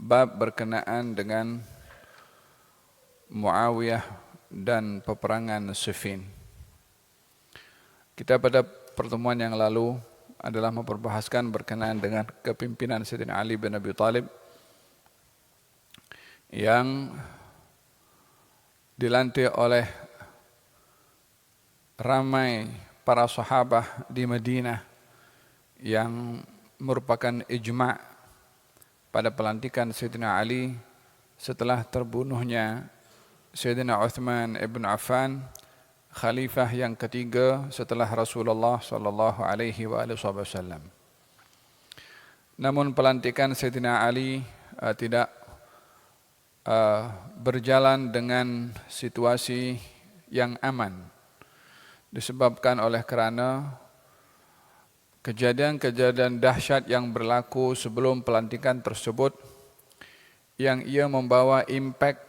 bab berkenaan dengan Muawiyah dan peperangan Siffin. Kita pada pertemuan yang lalu adalah memperbahaskan berkenaan dengan kepimpinan Sayyidina Ali bin Abi Thalib yang dilantik oleh ramai para sahabat di Madinah yang merupakan ijma' pada pelantikan Sayyidina Ali setelah terbunuhnya Sayyidina Uthman ibn Affan, khalifah yang ketiga setelah Rasulullah sallallahu alaihi wasallam. Namun pelantikan Sayyidina Ali tidak berjalan dengan situasi yang aman, disebabkan oleh kerana kejadian-kejadian dahsyat yang berlaku sebelum pelantikan tersebut yang ia membawa impak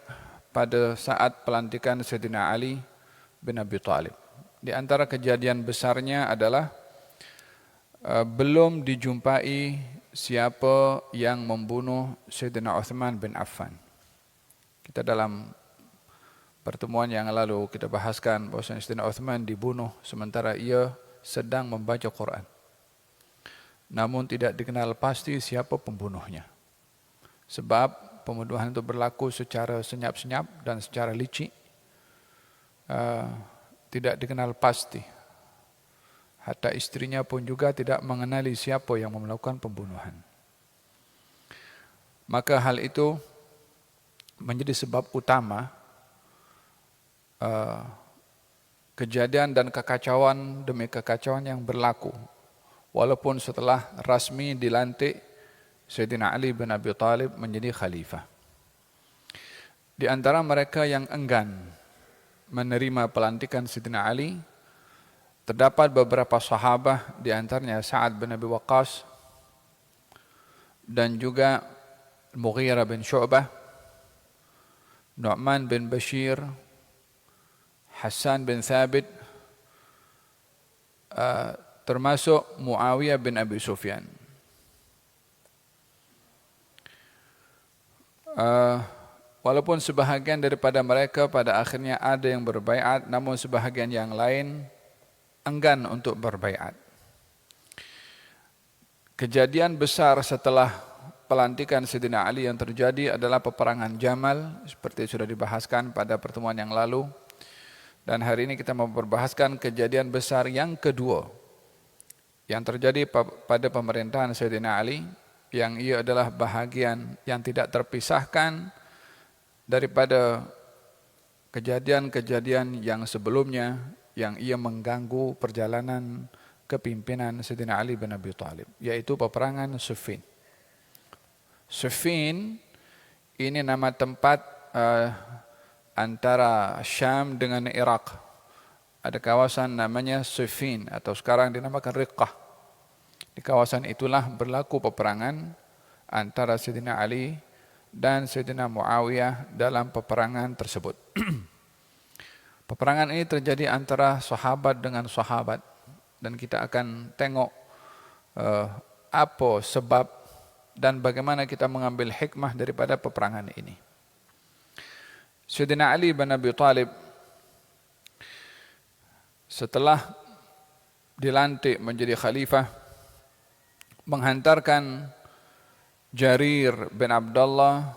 pada saat pelantikan Sayyidina Ali bin Abi Thalib. Di antara kejadian besarnya adalah belum dijumpai siapa yang membunuh Sayyidina Uthman bin Affan. Kita dalam pertemuan yang lalu kita bahaskan bahawa Sayyidina Uthman dibunuh sementara ia sedang membaca Quran. Namun tidak dikenal pasti siapa pembunuhnya. Sebab pembunuhan itu berlaku secara senyap-senyap dan secara licik. Tidak dikenal pasti. Hatta istrinya pun juga tidak mengenali siapa yang melakukan pembunuhan. Maka hal itu menjadi sebab utama kejadian dan kekacauan demi kekacauan yang berlaku. Walaupun setelah rasmi dilantik Sayyidina Ali bin Abi Thalib menjadi khalifah. Di antara mereka yang enggan menerima pelantikan Sayyidina Ali, terdapat beberapa sahabat, di antaranya Sa'ad bin Abi Waqqas dan juga Mughirah bin Syu'bah, Nu'man bin Bashir, Hassan bin Thabit, termasuk Muawiyah bin Abi Sufyan. Walaupun sebahagian daripada mereka pada akhirnya ada yang berbaiat, namun sebahagian yang lain enggan untuk berbaiat. Kejadian besar setelah pelantikan Sayyidina Ali yang terjadi adalah peperangan Jamal, seperti sudah dibahaskan pada pertemuan yang lalu. Dan hari ini kita memperbahaskan kejadian besar yang kedua yang terjadi pada pemerintahan Sayyidina Ali, yang ia adalah bahagian yang tidak terpisahkan daripada kejadian-kejadian yang sebelumnya yang ia mengganggu perjalanan kepimpinan Sayyidina Ali bin Abi Thalib, yaitu peperangan Siffin. Siffin ini nama tempat antara Syam dengan Iraq. Ada kawasan namanya Siffin atau sekarang dinamakan Riqqah. Di kawasan itulah berlaku peperangan antara Sayyidina Ali dan Sayyidina Muawiyah dalam peperangan tersebut. Peperangan ini terjadi antara sahabat dengan sahabat, dan kita akan tengok apa sebab dan bagaimana kita mengambil hikmah daripada peperangan ini. Sayyidina Ali bin Abi Thalib setelah dilantik menjadi khalifah menghantarkan Jarir bin Abdullah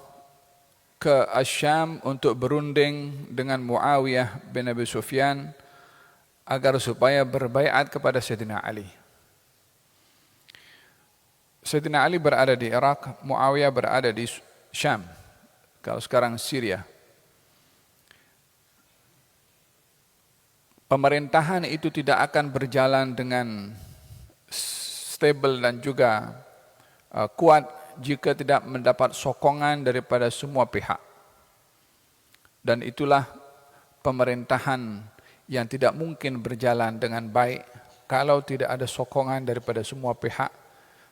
ke Asyam untuk berunding dengan Muawiyah bin Abi Sufyan agar supaya berbaiat kepada Sayyidina Ali. Sayyidina Ali berada di Irak, Muawiyah berada di Syam, kalau sekarang Syria. Pemerintahan itu tidak akan berjalan dengan stabil dan juga kuat jika tidak mendapat sokongan daripada semua pihak. Dan itulah pemerintahan yang tidak mungkin berjalan dengan baik kalau tidak ada sokongan daripada semua pihak,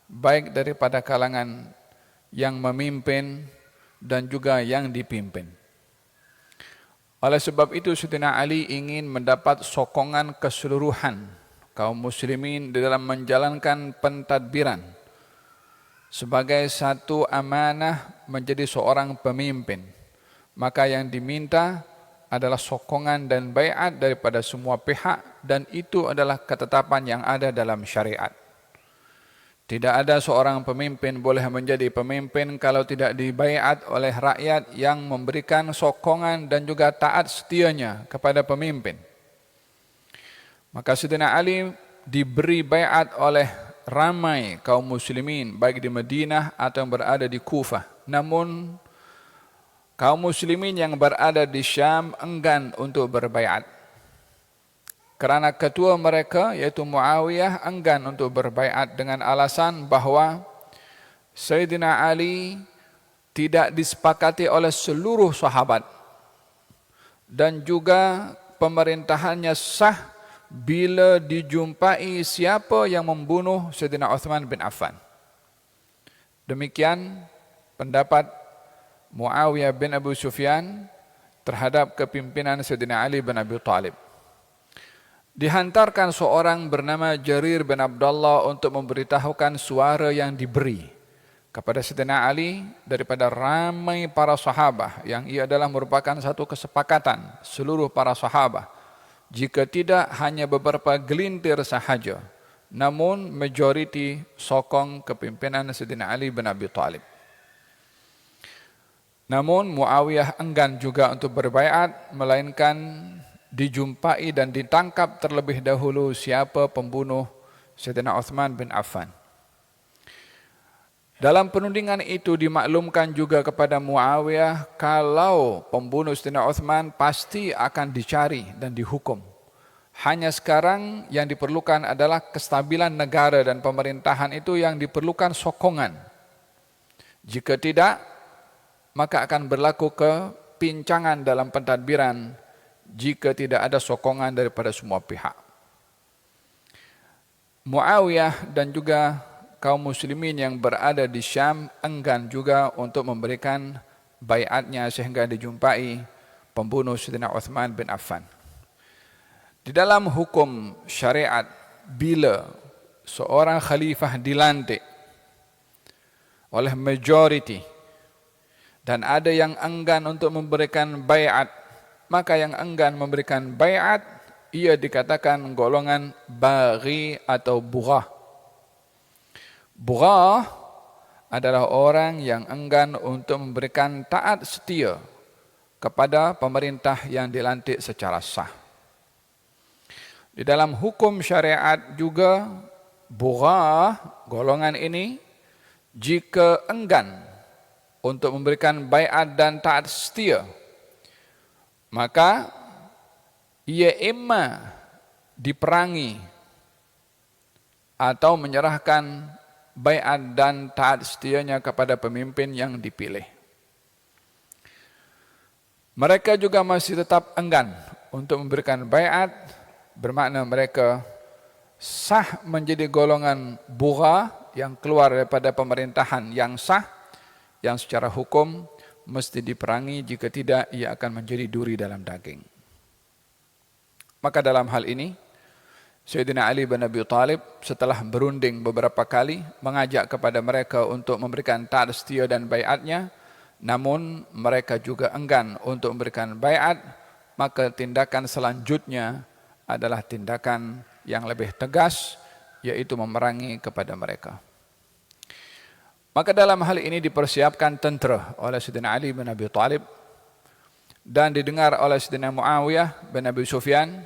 baik daripada kalangan yang memimpin dan juga yang dipimpin. Oleh sebab itu Sayyidina Ali ingin mendapat sokongan keseluruhan kaum muslimin di dalam menjalankan pentadbiran sebagai satu amanah menjadi seorang pemimpin, maka yang diminta adalah sokongan dan baiat daripada semua pihak, dan itu adalah ketetapan yang ada dalam syariat. Tidak ada seorang pemimpin boleh menjadi pemimpin kalau tidak dibaiat oleh rakyat yang memberikan sokongan dan juga taat setianya kepada pemimpin. Maka Sayyidina Ali diberi baiat oleh ramai kaum muslimin baik di Madinah atau yang berada di Kufah. Namun kaum muslimin yang berada di Syam enggan untuk berbaiat. Kerana ketua mereka yaitu Muawiyah enggan untuk berbaiat dengan alasan bahawa Sayyidina Ali tidak disepakati oleh seluruh sahabat dan juga pemerintahannya sah bila dijumpai siapa yang membunuh Sayyidina Uthman bin Affan. Demikian pendapat Muawiyah bin Abu Sufyan terhadap kepimpinan Sayyidina Ali bin Abi Thalib. Dihantarkan seorang bernama Jarir bin Abdullah untuk memberitahukan suara yang diberi kepada Sayyidina Ali daripada ramai para sahabat, yang ia adalah merupakan satu kesepakatan seluruh para sahabat. Jika tidak hanya beberapa gelintir sahaja, namun majoriti sokong kepimpinan Sayyidina Ali bin Abi Thalib. Namun Muawiyah enggan juga untuk berbaiat, melainkan dijumpai dan ditangkap terlebih dahulu siapa pembunuh Sayyidina Uthman bin Affan. Dalam penundingan itu dimaklumkan juga kepada Muawiyah kalau pembunuh Sayyidina Uthman pasti akan dicari dan dihukum. Hanya sekarang yang diperlukan adalah kestabilan negara dan pemerintahan itu yang diperlukan sokongan. Jika tidak, maka akan berlaku kepincangan dalam pentadbiran jika tidak ada sokongan daripada semua pihak. Muawiyah dan juga kaum muslimin yang berada di Syam enggan juga untuk memberikan baiatnya sehingga dijumpai pembunuh Sayyidina Uthman bin Affan. Di dalam hukum syariat, bila seorang khalifah dilantik oleh majoriti dan ada yang enggan untuk memberikan baiat, maka yang enggan memberikan baiat ia dikatakan golongan baghi atau bughah. Bughah adalah orang yang enggan untuk memberikan taat setia kepada pemerintah yang dilantik secara sah. Di dalam hukum syariat juga bughah, golongan ini jika enggan untuk memberikan baiat dan taat setia, maka ia imma diperangi atau menyerahkan baiat dan taat setianya kepada pemimpin yang dipilih. Mereka juga masih tetap enggan untuk memberikan baiat, bermakna mereka sah menjadi golongan bughah yang keluar daripada pemerintahan yang sah, yang secara hukum mesti diperangi, jika tidak ia akan menjadi duri dalam daging. Maka dalam hal ini Sayyidina Ali bin Abi Thalib setelah berunding beberapa kali mengajak kepada mereka untuk memberikan taat setia dan baiatnya, namun mereka juga enggan untuk memberikan baiat, maka tindakan selanjutnya adalah tindakan yang lebih tegas, yaitu memerangi kepada mereka. Maka dalam hal ini dipersiapkan tentera oleh Sayyidina Ali bin Abi Thalib dan didengar oleh Sayyidina Muawiyah bin Abi Sufyan.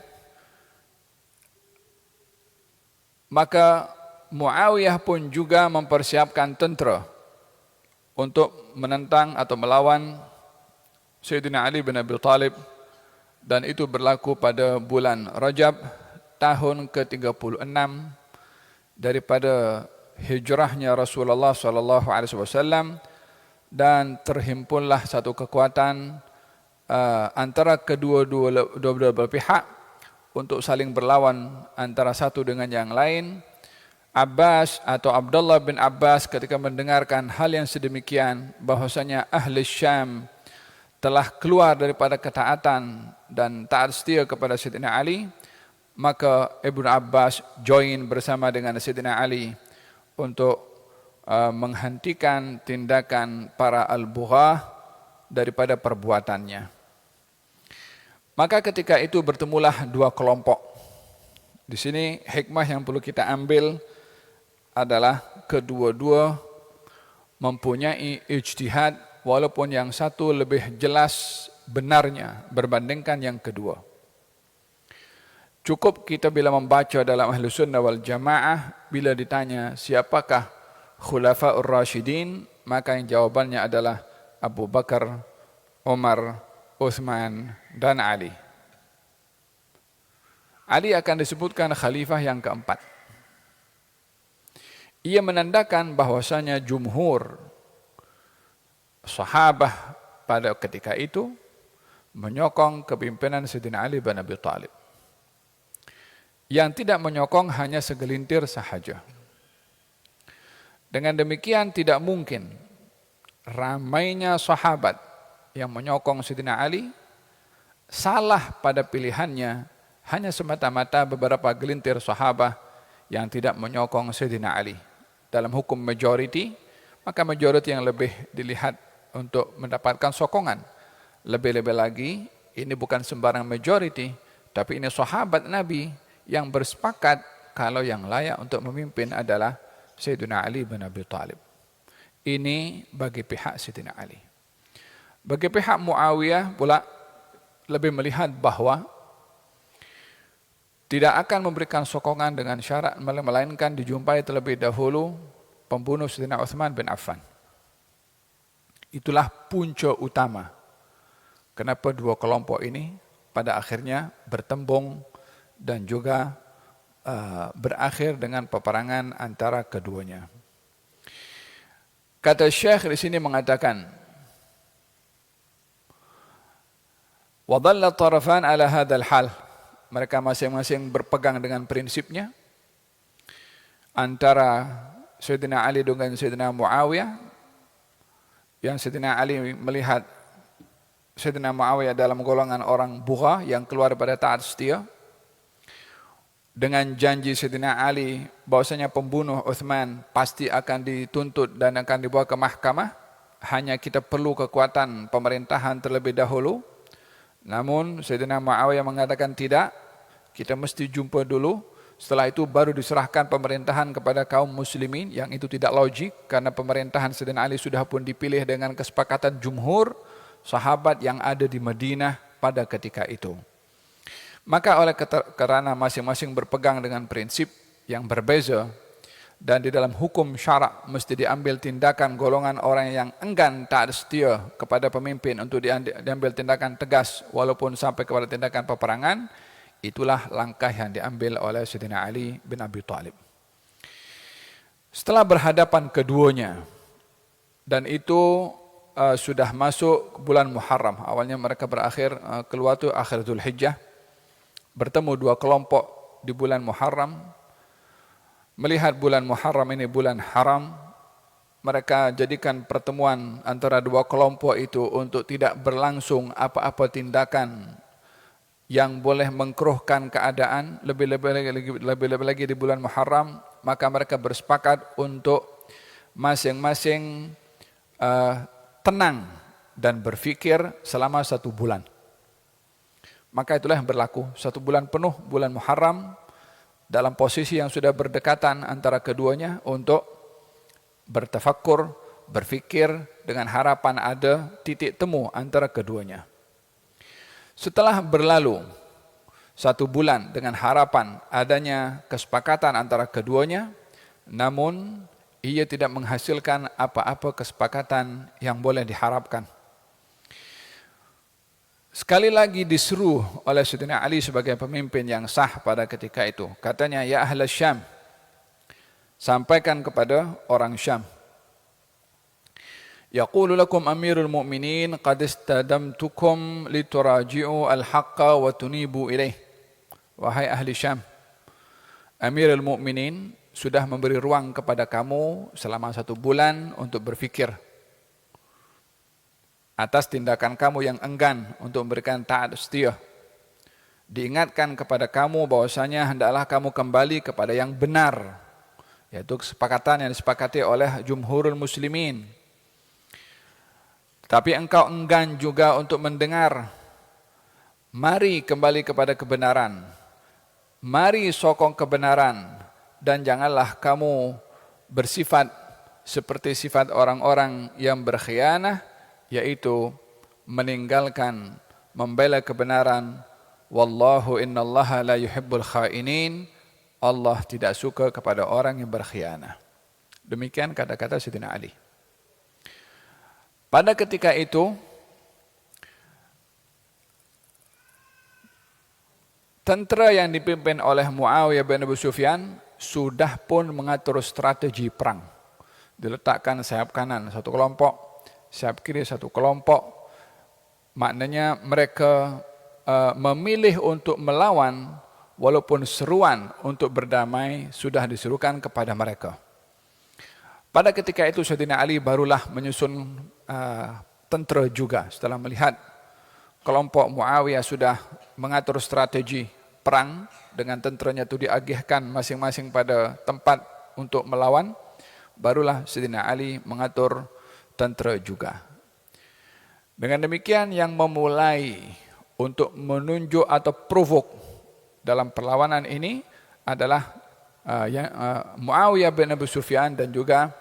Maka Muawiyah pun juga mempersiapkan tentera untuk menentang atau melawan Sayyidina Ali bin Abi Thalib, dan itu berlaku pada bulan Rajab tahun ke-36 daripada hijrahnya Rasulullah SAW, dan terhimpunlah satu kekuatan antara kedua-dua belah pihak untuk saling berlawan antara satu dengan yang lain. Abbas atau Abdullah bin Abbas ketika mendengarkan hal yang sedemikian, bahwasanya ahli Syam telah keluar daripada ketaatan dan taat setia kepada Sayyidina Ali, maka Ibnu Abbas join bersama dengan Sayyidina Ali untuk menghentikan tindakan para al-bughah daripada perbuatannya. Maka ketika itu bertemulah dua kelompok. Di sini hikmah yang perlu kita ambil adalah kedua-dua mempunyai ijtihad, walaupun yang satu lebih jelas benarnya berbandingkan yang kedua. Cukup kita bila membaca dalam Ahlus Sunnah wal Jamaah, bila ditanya siapakah Khulafaur Rasyidin, maka yang jawabannya adalah Abu Bakar, Umar, Uthman, dan Ali. Ali akan disebutkan khalifah yang keempat. Ia menandakan bahwasanya jumhur sahabah pada ketika itu menyokong kepimpinan Sayyidina Ali bin Abi Thalib. Yang tidak menyokong hanya segelintir sahaja. Dengan demikian tidak mungkin ramainya sahabat yang menyokong Sayyidina Ali salah pada pilihannya hanya semata-mata beberapa gelintir sahabat yang tidak menyokong Sayyidina Ali. Dalam hukum majority, maka majority yang lebih dilihat untuk mendapatkan sokongan. Lebih-lebih lagi, ini bukan sembarang majority, tapi ini sahabat Nabi yang bersepakat kalau yang layak untuk memimpin adalah Sayyidina Ali bin Abi Thalib. Ini bagi pihak Sayyidina Ali. Bagi pihak Muawiyah pula lebih melihat bahwa tidak akan memberikan sokongan dengan syarat melainkan dijumpai terlebih dahulu pembunuh Sayyidina Uthman bin Affan. Itulah punca utama kenapa dua kelompok ini pada akhirnya bertembung dan juga berakhir dengan peperangan antara keduanya. Kata Syekh di sini mengatakan, wa dhalla tarafan ala hadzal hal. Mereka masing-masing berpegang dengan prinsipnya. Antara Sayyidina Ali dengan Sayyidina Muawiyah, yang Sayyidina Ali melihat Sayyidina Muawiyah dalam golongan orang bugha yang keluar pada taat setia, dengan janji Sayyidina Ali bahwasanya pembunuh Uthman pasti akan dituntut dan akan dibawa ke mahkamah, hanya kita perlu kekuatan pemerintahan terlebih dahulu. Namun Sayyidina Muawiyah mengatakan tidak, kita mesti jumpa dulu, setelah itu baru diserahkan pemerintahan kepada kaum muslimin, yang itu tidak logik karena pemerintahan Sayyidina Ali sudah pun dipilih dengan kesepakatan jumhur sahabat yang ada di Madinah pada ketika itu. Maka karena masing-masing berpegang dengan prinsip yang berbeza, dan di dalam hukum syarak mesti diambil tindakan golongan orang yang enggan taat setia kepada pemimpin untuk diambil tindakan tegas walaupun sampai kepada tindakan peperangan, itulah langkah yang diambil oleh Sayyidina Ali bin Abi Thalib. Setelah berhadapan keduanya, dan itu sudah masuk bulan Muharram, awalnya mereka berakhir keluar itu akhir Dzulhijjah, bertemu dua kelompok di bulan Muharram. Melihat bulan Muharram ini bulan haram, mereka jadikan pertemuan antara dua kelompok itu untuk tidak berlangsung apa-apa tindakan yang boleh mengkeruhkan keadaan, lebih-lebih lagi di bulan Muharram. Maka mereka bersepakat untuk masing-masing tenang dan berfikir selama 1 bulan. Maka itulah yang berlaku 1 bulan penuh bulan Muharram, dalam posisi yang sudah berdekatan antara keduanya untuk bertafakkur, berfikir dengan harapan ada titik temu antara keduanya. Setelah berlalu 1 bulan dengan harapan adanya kesepakatan antara keduanya, namun ia tidak menghasilkan apa-apa kesepakatan yang boleh diharapkan. Sekali lagi diseru oleh Sayyidina Ali sebagai pemimpin yang sah pada ketika itu. Katanya, ya ahla Syam, sampaikan kepada orang Syam. Yaqulu lakum amirul mu'minin qad istadamtukum lituraji'u al-haqqa wa tunibu ilaih. Wahai ahli Syam, Amirul Mu'minin sudah memberi ruang kepada kamu selama 1 bulan untuk berfikir atas tindakan kamu yang enggan untuk memberikan taat setia. Diingatkan kepada kamu bahwasanya hendaklah kamu kembali kepada yang benar yaitu kesepakatan yang disepakati oleh jumhurul muslimin. Tapi engkau enggan juga untuk mendengar. Mari kembali kepada kebenaran. Mari sokong kebenaran. Dan janganlah kamu bersifat seperti sifat orang-orang yang berkhianah, yaitu meninggalkan membela kebenaran. Wallahu innallaha la yuhibbul khainin. Allah tidak suka kepada orang yang berkhianah. Demikian kata-kata Sayyidina Ali. Pada ketika itu, tentera yang dipimpin oleh Muawiyah bin Abu Sufyan sudah pun mengatur strategi perang. Diletakkan sayap kanan satu kelompok, sayap kiri satu kelompok. Maknanya mereka memilih untuk melawan, walaupun seruan untuk berdamai sudah diserukan kepada mereka. Pada ketika itu Sayyidina Ali barulah menyusun tentera juga setelah melihat kelompok Muawiyah sudah mengatur strategi perang dengan tenteranya itu diagihkan masing-masing pada tempat untuk melawan, barulah Sayyidina Ali mengatur tentera juga. Dengan demikian yang memulai untuk menunjuk atau provoke dalam perlawanan ini adalah Muawiyah bin Abu Sufyan dan juga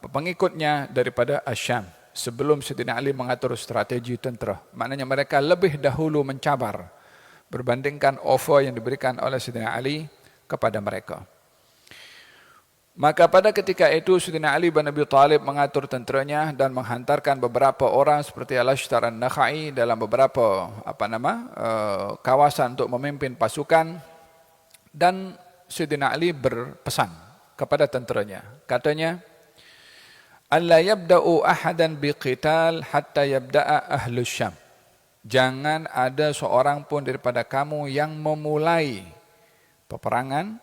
pengikutnya daripada Asyam sebelum Sayyidina Ali mengatur strategi tentera. Maknanya mereka lebih dahulu mencabar berbandingkan offer yang diberikan oleh Sayyidina Ali kepada mereka. Maka pada ketika itu Sayyidina Ali bin Abi Thalib mengatur tenteranya dan menghantarkan beberapa orang seperti Al-Ashtar An-Nakhai dalam beberapa kawasan untuk memimpin pasukan. Dan Sayyidina Ali berpesan kepada tenteranya. Katanya, "Alla yabda'u ahadan biqital hatta yabda'a ahlus Syam." Jangan ada seorang pun daripada kamu yang memulai peperangan,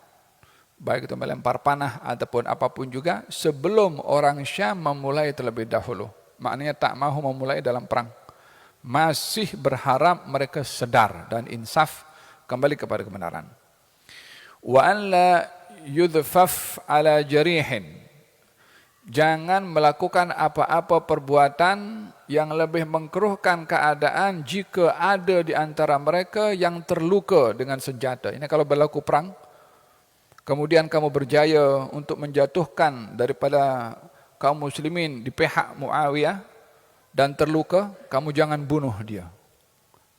baik itu melempar panah ataupun apapun juga, sebelum orang Syam memulai terlebih dahulu. Maknanya tak mahu memulai dalam perang. Masih berharap mereka sedar dan insaf kembali kepada kebenaran. Wa an la yudhfaf ala jarihin. Jangan melakukan apa-apa perbuatan yang lebih mengkeruhkan keadaan jika ada di antara mereka yang terluka dengan senjata. Ini kalau berlaku perang, kemudian kamu berjaya untuk menjatuhkan daripada kaum muslimin di pihak Muawiyah dan terluka, kamu jangan bunuh dia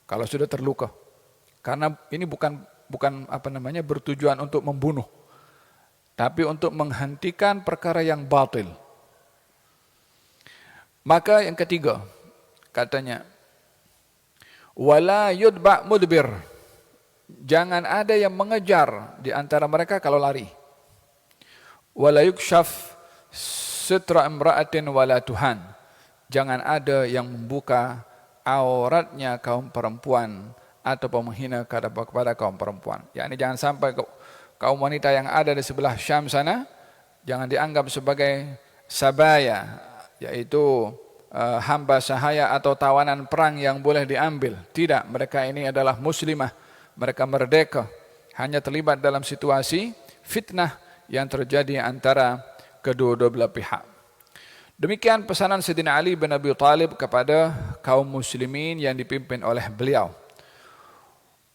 kalau sudah terluka. Karena ini bukan bertujuan untuk membunuh, tapi untuk menghentikan perkara yang batil. Maka yang ketiga, katanya, wala yudba mudbir. Jangan ada yang mengejar di antara mereka kalau lari. Wala yukshaf sitra imra'atin wala tuhan. Jangan ada yang membuka auratnya kaum perempuan atau menghina kepada kaum perempuan. Yakni jangan sampai kaum wanita yang ada di sebelah Syam sana jangan dianggap sebagai sabaya, yaitu hamba sahaya atau tawanan perang yang boleh diambil. Tidak, mereka ini adalah muslimah, mereka merdeka, hanya terlibat dalam situasi fitnah yang terjadi antara kedua-dua belah pihak. Demikian pesanan Sayyidina Ali bin Abi Thalib kepada kaum muslimin yang dipimpin oleh beliau.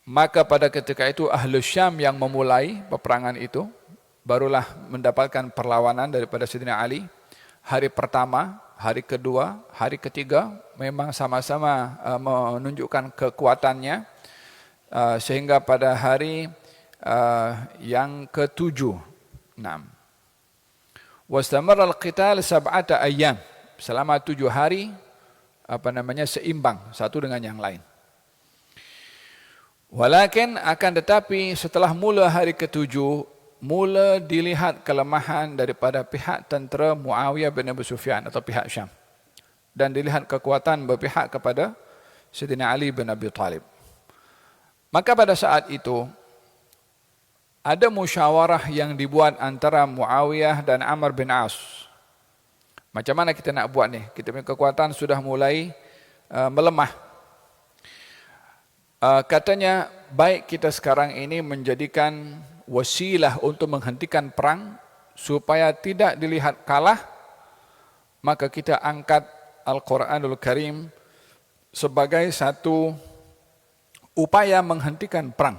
Maka pada ketika itu Ahlus Syam yang memulai peperangan itu barulah mendapatkan perlawanan daripada Sayyidina Ali. Hari pertama, hari kedua, hari ketiga memang sama-sama menunjukkan kekuatannya, sehingga pada hari yang ketujuh, wastamar al-qital sab'ata ayyam, selama 7 hari seimbang satu dengan yang lain. Walakin akan tetapi setelah mula hari ketujuh, mula dilihat kelemahan daripada pihak tentera Muawiyah bin Abu Sufyan atau pihak Syam. Dan dilihat kekuatan berpihak kepada Sayyidina Ali bin Abi Thalib. Maka pada saat itu, ada musyawarah yang dibuat antara Muawiyah dan Amr bin As. Macam mana kita nak buat ni? Kita punya kekuatan sudah mulai melemah. Katanya, baik kita sekarang ini menjadikan wasilah untuk menghentikan perang supaya tidak dilihat kalah, maka kita angkat Al-Quranul Karim sebagai satu upaya menghentikan perang.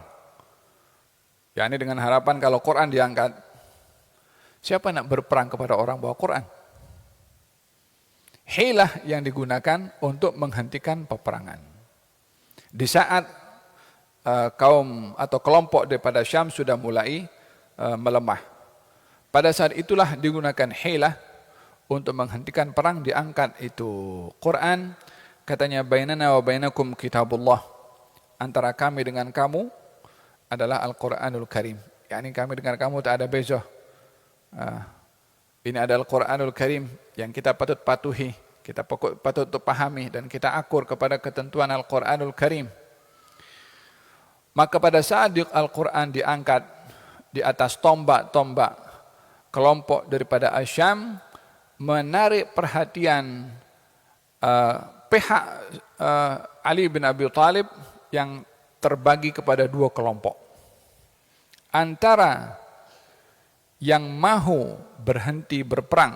yakni dengan harapan kalau Quran diangkat, siapa nak berperang kepada orang bawa Quran? Hilah yang digunakan untuk menghentikan peperangan. Di saat kaum atau kelompok daripada Syam sudah mulai melemah, pada saat itulah digunakan hilah untuk menghentikan perang, diangkat itu Quran. Katanya bainana wa bainakum kitabullah, antara kami dengan kamu adalah Al-Quranul Karim. yakni kami dengan kamu tak ada beza. Ini adalah Al-Quranul Karim yang kita patut patuhi, kita patut untuk pahami dan kita akur kepada ketentuan Al-Quranul Karim. Maka pada saat Al-Quran diangkat di atas tombak-tombak kelompok daripada Asyam, menarik perhatian pihak Ali bin Abi Thalib yang terbagi kepada dua kelompok. Antara yang mahu berhenti berperang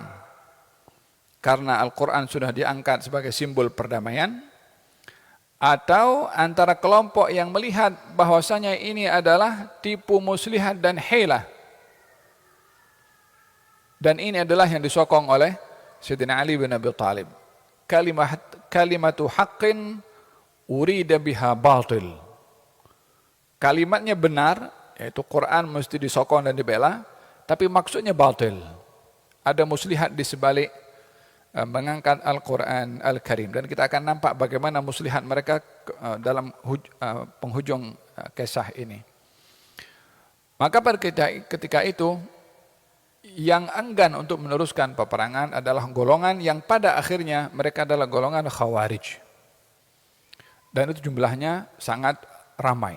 karena Al-Quran sudah diangkat sebagai simbol perdamaian, atau antara kelompok yang melihat bahwasanya ini adalah tipu muslihat dan hilah, dan ini adalah yang disokong oleh Sayyidina Ali bin Abi Thalib. Kalimatu haqqin urida biha batil. Kalimatnya benar, yaitu Quran mesti disokong dan dibela, tapi maksudnya batil. Ada muslihat di sebalik mengangkat Al-Quran Al-Karim. Dan kita akan nampak bagaimana muslihat mereka dalam penghujung kisah ini. Maka pada ketika itu, yang enggan untuk meneruskan peperangan adalah golongan yang pada akhirnya mereka adalah golongan Khawarij. Dan itu jumlahnya sangat ramai.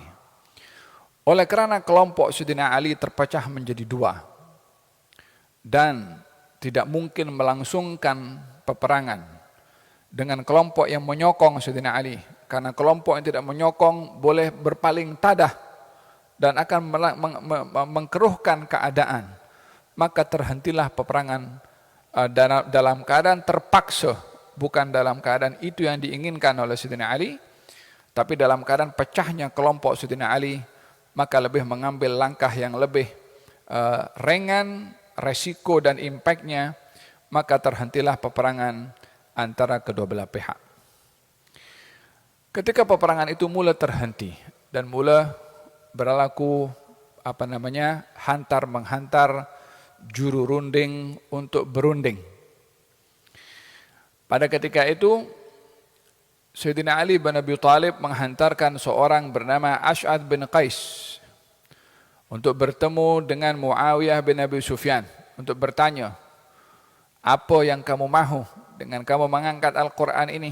Oleh kerana kelompok Sayyidina Ali terpecah menjadi dua, dan tidak mungkin melangsungkan peperangan dengan kelompok yang menyokong Sayyidina Ali, karena kelompok yang tidak menyokong boleh berpaling tadah dan akan mengkeruhkan keadaan. Maka terhentilah peperangan dalam keadaan terpaksa, bukan dalam keadaan itu yang diinginkan oleh Sayyidina Ali, tapi dalam keadaan pecahnya kelompok Sayyidina Ali, maka lebih mengambil langkah yang lebih ringan resiko dan impaknya, maka terhentilah peperangan antara kedua belah pihak. Ketika peperangan itu mula terhenti dan mula berlaku hantar menghantar, juru runding untuk berunding. Pada ketika itu Sayyidina Ali bin Abi Thalib menghantarkan seorang bernama Ash'ad bin Qais untuk bertemu dengan Muawiyah bin Abi Sufyan untuk bertanya, apa yang kamu mahu dengan kamu mengangkat Al-Quran ini?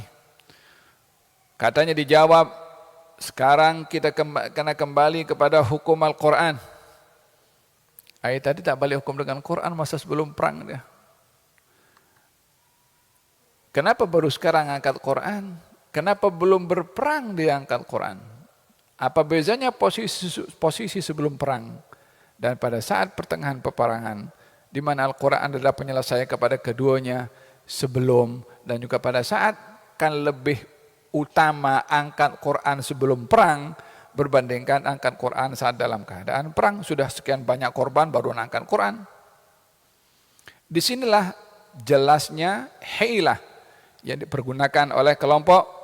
Katanya dijawab, sekarang kita kena kembali kepada hukum Al-Quran. Tadi tak balik hukum dengan Quran masa sebelum perang dia. Kenapa baru sekarang angkat Quran? Kenapa belum berperang dia angkat Quran? Apa bezanya posisi sebelum perang dan pada saat pertengahan peperangan, di mana Al-Quran adalah penyelesaian kepada keduanya sebelum, dan juga pada saat kan lebih utama angkat Quran sebelum perang berbandingkan angkat Quran saat dalam keadaan perang. Sudah sekian banyak korban baru angkat Quran. Disinilah jelasnya hilah yang dipergunakan oleh kelompok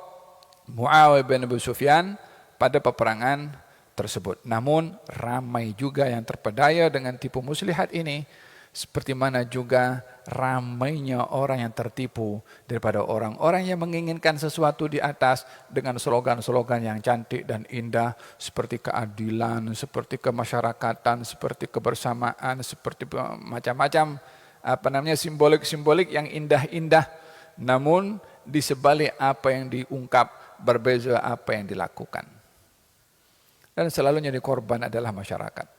Muawiyah bin Abi Sufyan pada peperangan tersebut. Namun ramai juga yang terpedaya dengan tipu muslihat ini, seperti mana juga ramainya orang yang tertipu daripada orang-orang yang menginginkan sesuatu di atas dengan slogan-slogan yang cantik dan indah, seperti keadilan, seperti kemasyarakatan, seperti kebersamaan, seperti macam-macam simbolik-simbolik yang indah-indah. Namun di sebalik apa yang diungkap berbeza apa yang dilakukan. Dan selalu jadi korban adalah masyarakat.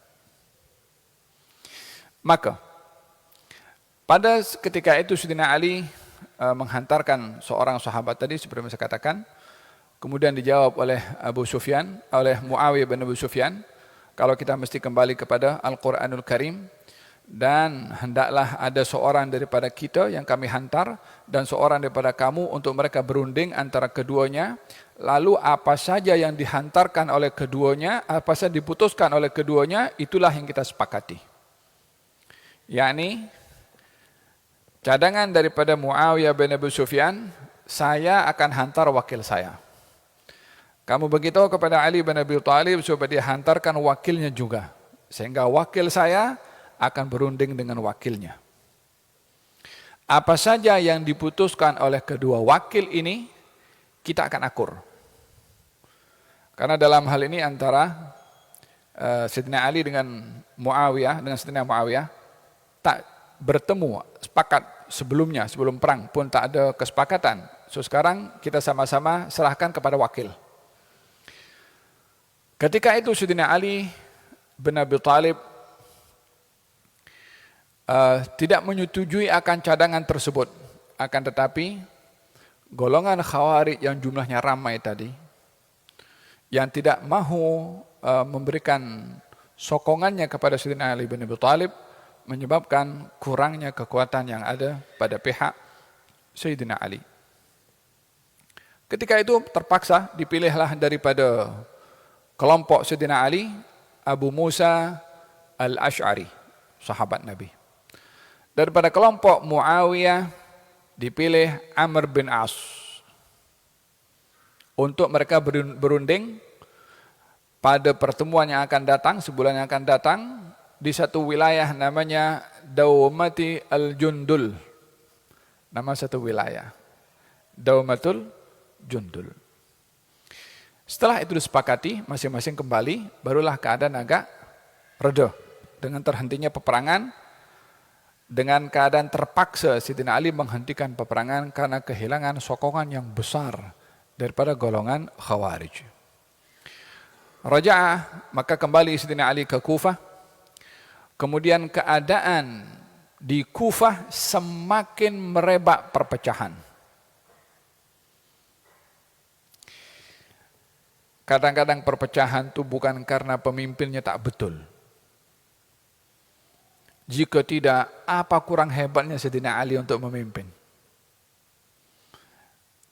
Maka pada ketika itu Sayyidina Ali menghantarkan seorang sahabat tadi seperti yang saya katakan, kemudian dijawab oleh oleh Muawiyah bin Abi Sufyan, kalau kita mesti kembali kepada Al-Quranul Karim, dan hendaklah ada seorang daripada kita yang kami hantar dan seorang daripada kamu untuk mereka berunding antara keduanya. Lalu apa saja yang dihantarkan oleh keduanya, apa saja diputuskan oleh keduanya, itulah yang kita sepakati. Yakni cadangan daripada Muawiyah bin Abi Sufyan, saya akan hantar wakil saya. Kamu beritahu kepada Ali bin Abi Thalib supaya dia hantarkan wakilnya juga, sehingga wakil saya akan berunding dengan wakilnya. Apa saja yang diputuskan oleh kedua wakil ini, kita akan akur. Karena dalam hal ini antara Sayyidina Ali dengan Muawiyah, dengan Sayyidina Muawiyah, tak bertemu, sepakat sebelumnya, sebelum perang pun tak ada kesepakatan. So sekarang kita sama-sama serahkan kepada wakil. Ketika itu Sayyidina Ali bin Abi Thalib tidak menyetujui akan cadangan tersebut. Akan tetapi golongan Khawarij yang jumlahnya ramai tadi, yang tidak mahu memberikan sokongannya kepada Sayyidina Ali bin Abi Thalib, menyebabkan kurangnya kekuatan yang ada pada pihak Sayyidina Ali. Ketika itu terpaksa dipilihlah daripada kelompok Sayyidina Ali Abu Musa Al-Ash'ari, sahabat Nabi. Daripada kelompok Muawiyah dipilih Amr bin As untuk mereka berunding pada pertemuan yang akan datang, sebulan yang akan datang, di satu wilayah namanya Daumati Al-Jundul. Nama satu wilayah, Daumatul Jundul. Setelah itu disepakati, masing-masing kembali, barulah keadaan agak reda dengan terhentinya peperangan. Dengan keadaan terpaksa Sayyidina Ali menghentikan peperangan karena kehilangan sokongan yang besar daripada golongan Khawarij. Raja'ah, maka kembali Sayyidina Ali ke Kufah. Kemudian keadaan di Kufah semakin merebak perpecahan. Kadang-kadang perpecahan itu bukan karena pemimpinnya tak betul. Jika tidak, apa kurang hebatnya Sayyidina Ali untuk memimpin?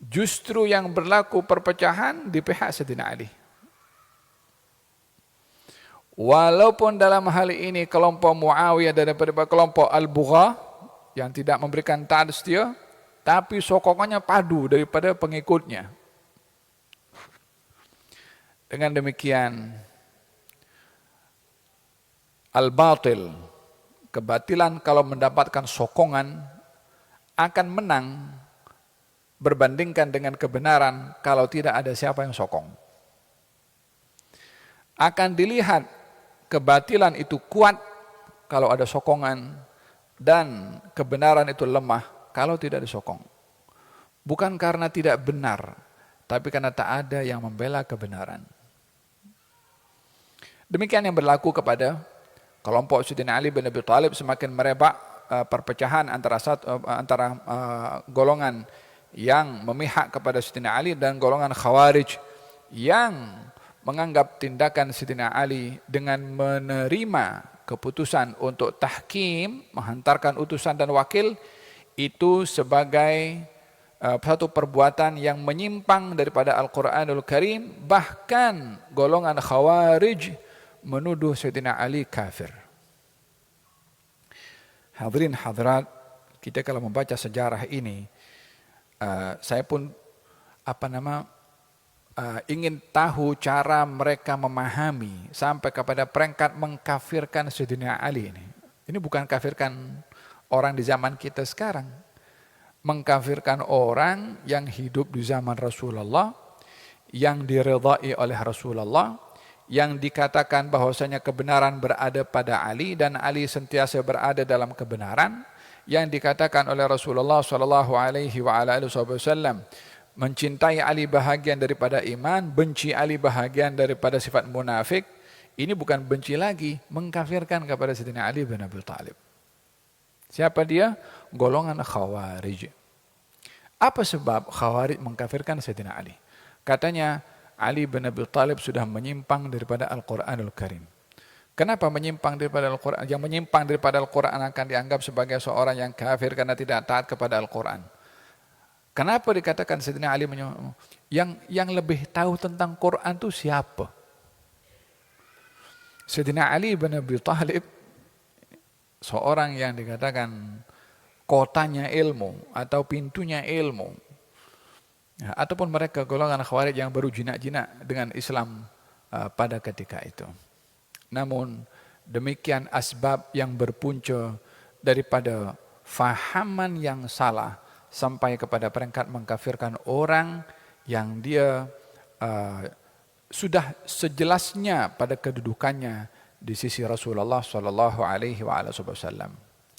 Justru yang berlaku perpecahan di pihak Sayyidina Ali. Walaupun dalam hal ini kelompok Muawiyah daripada kelompok Al-Bugha yang tidak memberikan taat setia, tapi sokongannya padu daripada pengikutnya. Dengan demikian, al-batil, kebatilan kalau mendapatkan sokongan akan menang berbandingkan dengan kebenaran kalau tidak ada siapa yang sokong. Akan dilihat kebatilan itu kuat kalau ada sokongan dan kebenaran itu lemah kalau tidak disokong. Bukan karena tidak benar, tapi karena tak ada yang membela kebenaran. Demikian yang berlaku kepada kelompok Sayyidina Ali bin Abi Thalib. Semakin merebak perpecahan antara golongan yang memihak kepada Sayyidina Ali dan golongan Khawarij yang menganggap tindakan Sayyidina Ali dengan menerima keputusan untuk tahkim, menghantarkan utusan dan wakil, itu sebagai satu perbuatan yang menyimpang daripada Al-Quranul Karim. Bahkan golongan Khawarij menuduh Sayyidina Ali kafir. Hadirin hadirat, kita kalau membaca sejarah ini, saya pun ingin tahu cara mereka memahami sampai kepada peringkat mengkafirkan Sayyidina Ali ini. Ini bukan kafirkan orang di zaman kita sekarang. Mengkafirkan orang yang hidup di zaman Rasulullah, yang diridhai oleh Rasulullah, yang dikatakan bahwasanya kebenaran berada pada Ali dan Ali sentiasa berada dalam kebenaran, yang dikatakan oleh Rasulullah SAW, mencintai Ali bahagian daripada iman, benci Ali bahagian daripada sifat munafik. Ini bukan benci lagi, mengkafirkan kepada Sayyidina Ali bin Abi Thalib. Siapa dia? Golongan Khawarij. Apa sebab Khawarij mengkafirkan Sayyidina Ali? Katanya Ali bin Abi Thalib sudah menyimpang daripada Al-Quranul Karim. Kenapa menyimpang daripada Al-Quran? Yang menyimpang daripada Al-Quran akan dianggap sebagai seorang yang kafir karena tidak taat kepada Al-Quran. Kenapa dikatakan Sayyidina Ali yang lebih tahu tentang Quran itu siapa? Sayyidina Ali bin Abi Thalib, seorang yang dikatakan kotanya ilmu atau pintunya ilmu. Ya, ataupun mereka golongan Khawarij yang baru jinak-jinak dengan Islam pada ketika itu. Namun demikian asbab yang berpunca daripada fahaman yang salah sampai kepada peringkat mengkafirkan orang yang dia sudah sejelasnya pada kedudukannya di sisi Rasulullah sallallahu alaihi wasallam.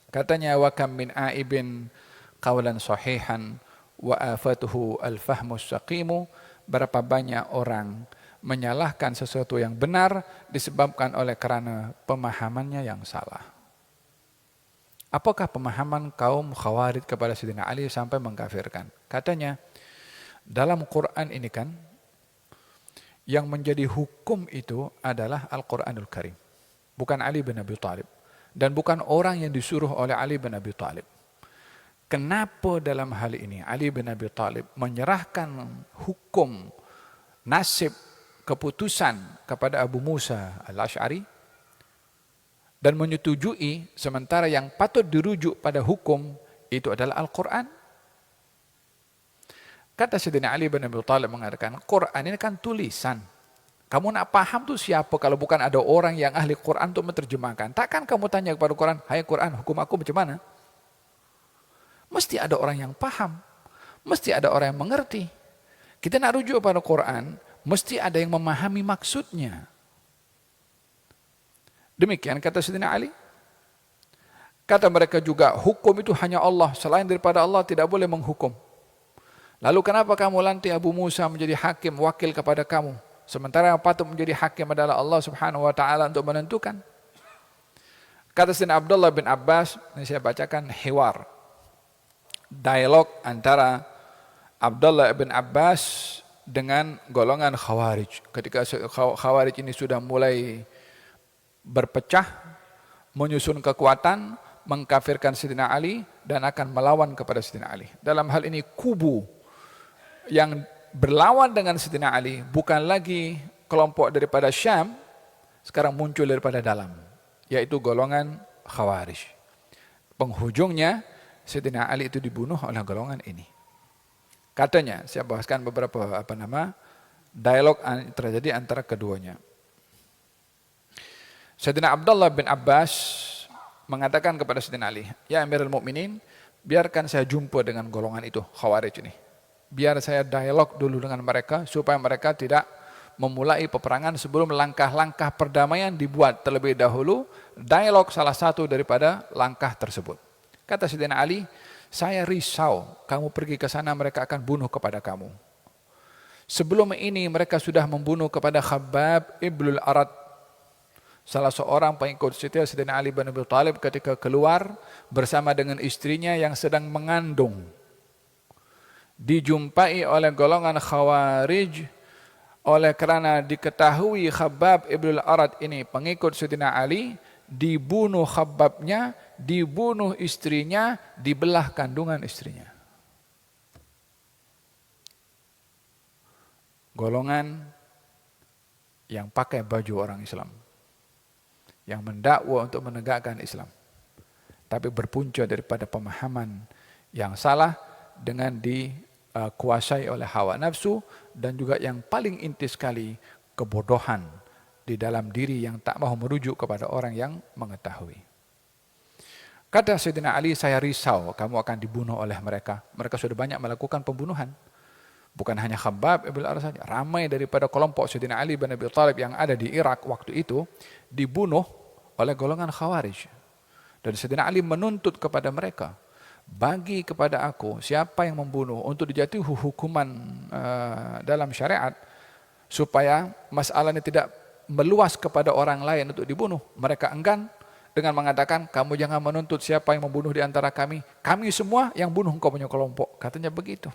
Katanya wa kam min aibin qawlan sahihan wa afatuhu al-fahmus saqimu, berapa banyak orang menyalahkan sesuatu yang benar disebabkan oleh karena pemahamannya yang salah. Apakah pemahaman kaum Khawarij kepada Sayyidina Ali sampai mengkafirkan? Katanya, dalam Quran ini kan, yang menjadi hukum itu adalah Al-Quranul Karim. Bukan Ali bin Abi Thalib. Dan bukan orang yang disuruh oleh Ali bin Abi Thalib. Kenapa dalam hal ini Ali bin Abi Thalib menyerahkan hukum, nasib, keputusan kepada Abu Musa al-Ash'ari dan menyetujui sementara yang patut dirujuk pada hukum itu adalah Al-Quran? Kata Sayyidina Ali bin Abi Thalib mengatakan, Quran ini kan tulisan. Kamu nak paham tu siapa kalau bukan ada orang yang ahli Quran untuk menerjemahkan? Takkan kamu tanya kepada Quran, hai Quran, hukum aku macam mana? Mesti ada orang yang paham. Mesti ada orang yang mengerti. Kita nak rujuk pada Quran, mesti ada yang memahami maksudnya. Demikian kata Sayyidina Ali. Kata mereka juga, hukum itu hanya Allah. Selain daripada Allah tidak boleh menghukum. Lalu kenapa kamu lantik Abu Musa menjadi hakim, wakil kepada kamu? Sementara yang patut menjadi hakim adalah Allah subhanahu wa ta'ala untuk menentukan. Kata Sayyidina Abdullah bin Abbas, ini saya bacakan hiwar. Dialog antara Abdullah bin Abbas dengan golongan Khawarij. Ketika Khawarij ini sudah mulai berpecah, menyusun kekuatan, mengkafirkan Sayyidina Ali dan akan melawan kepada Sayyidina Ali. Dalam hal ini kubu yang berlawan dengan Sayyidina Ali bukan lagi kelompok daripada Syam, sekarang muncul daripada dalam, yaitu golongan Khawarij. Penghujungnya Sayyidina Ali itu dibunuh oleh golongan ini. Katanya, saya bahaskan beberapa dialog terjadi antara keduanya. Sayyidina Abdullah bin Abbas mengatakan kepada Sayyidina Ali, ya Amirul Mukminin, biarkan saya jumpa dengan golongan itu, Khawarij ini. Biar saya dialog dulu dengan mereka supaya mereka tidak memulai peperangan sebelum langkah-langkah perdamaian dibuat terlebih dahulu. Dialog salah satu daripada langkah tersebut. Kata Sayyidina Ali, saya risau kamu pergi ke sana mereka akan bunuh kepada kamu. Sebelum ini mereka sudah membunuh kepada Khabbab ibnul Arad, salah seorang pengikut setia Sayyidina Ali bin Abi Thalib ketika keluar bersama dengan istrinya yang sedang mengandung. Dijumpai oleh golongan Khawarij oleh kerana diketahui Khabbab ibnul Arad ini pengikut Sayyidina Ali, dibunuh Khabbabnya, dibunuh istrinya, dibelah kandungan istrinya. Golongan yang pakai baju orang Islam, yang mendakwa untuk menegakkan Islam, tapi berpunca daripada pemahaman yang salah dengan dikuasai oleh hawa nafsu dan juga yang paling inti sekali kebodohan di dalam diri yang tak mahu merujuk kepada orang yang mengetahui. Kata Sayyidina Ali, saya risau kamu akan dibunuh oleh mereka. Mereka sudah banyak melakukan pembunuhan. Bukan hanya Khabbab ibn al-Arad saja. Ramai daripada kelompok Sayyidina Ali bin Abi Thalib yang ada di Irak waktu itu dibunuh oleh golongan Khawarij. Dan Sayyidina Ali menuntut kepada mereka, bagi kepada aku siapa yang membunuh untuk dijatuhi hukuman dalam syariat supaya masalah ini tidak meluas kepada orang lain untuk dibunuh. Mereka enggan dengan mengatakan, kamu jangan menuntut siapa yang membunuh di antara kami. Kami semua yang bunuh engkau punya kelompok. Katanya begitu.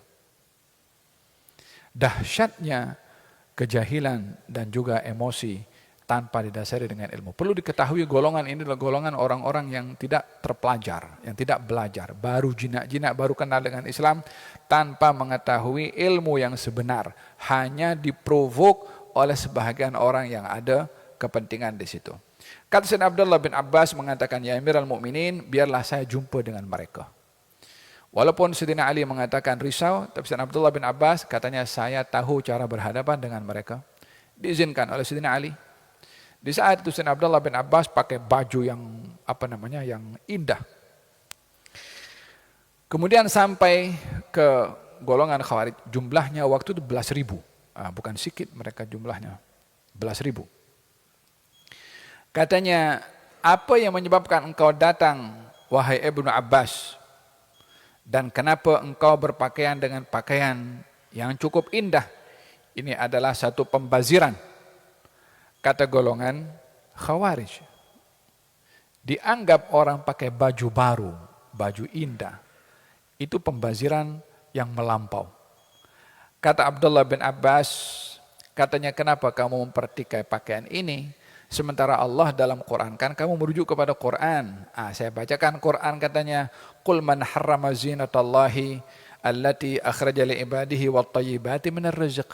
Dahsyatnya kejahilan dan juga emosi tanpa didasari dengan ilmu. Perlu diketahui golongan ini adalah golongan orang-orang yang tidak terpelajar, yang tidak belajar, baru jinak-jinak, baru kenal dengan Islam tanpa mengetahui ilmu yang sebenar, hanya diprovok oleh sebahagian orang yang ada kepentingan di situ. Kata Sayyidina Abdullah bin Abbas mengatakan, ya Amirul Mukminin, biarlah saya jumpa dengan mereka. Walaupun Sayyidina Ali mengatakan risau, tapi Sayyidina Abdullah bin Abbas katanya, saya tahu cara berhadapan dengan mereka. Diizinkan oleh Sayyidina Ali. Di saat itu Sayyidina Abdullah bin Abbas pakai baju yang yang indah. Kemudian sampai ke golongan Khawarij, jumlahnya waktu itu 11.000. Bukan sedikit mereka jumlahnya, 11.000. Katanya, apa yang menyebabkan engkau datang, wahai Ibnu Abbas? Dan kenapa engkau berpakaian dengan pakaian yang cukup indah? Ini adalah satu pembaziran. Kata golongan Khawarij. Dianggap orang pakai baju baru, baju indah. Itu pembaziran yang melampau. Kata Abdullah bin Abbas, katanya, kenapa kamu mempertikai pakaian ini? Sementara Allah dalam Quran, kan kamu merujuk kepada Quran. Saya bacakan Quran, katanya, Qul man harrama zinatallahi allati akhraja li ibadihi wat tayyibati minar rizq.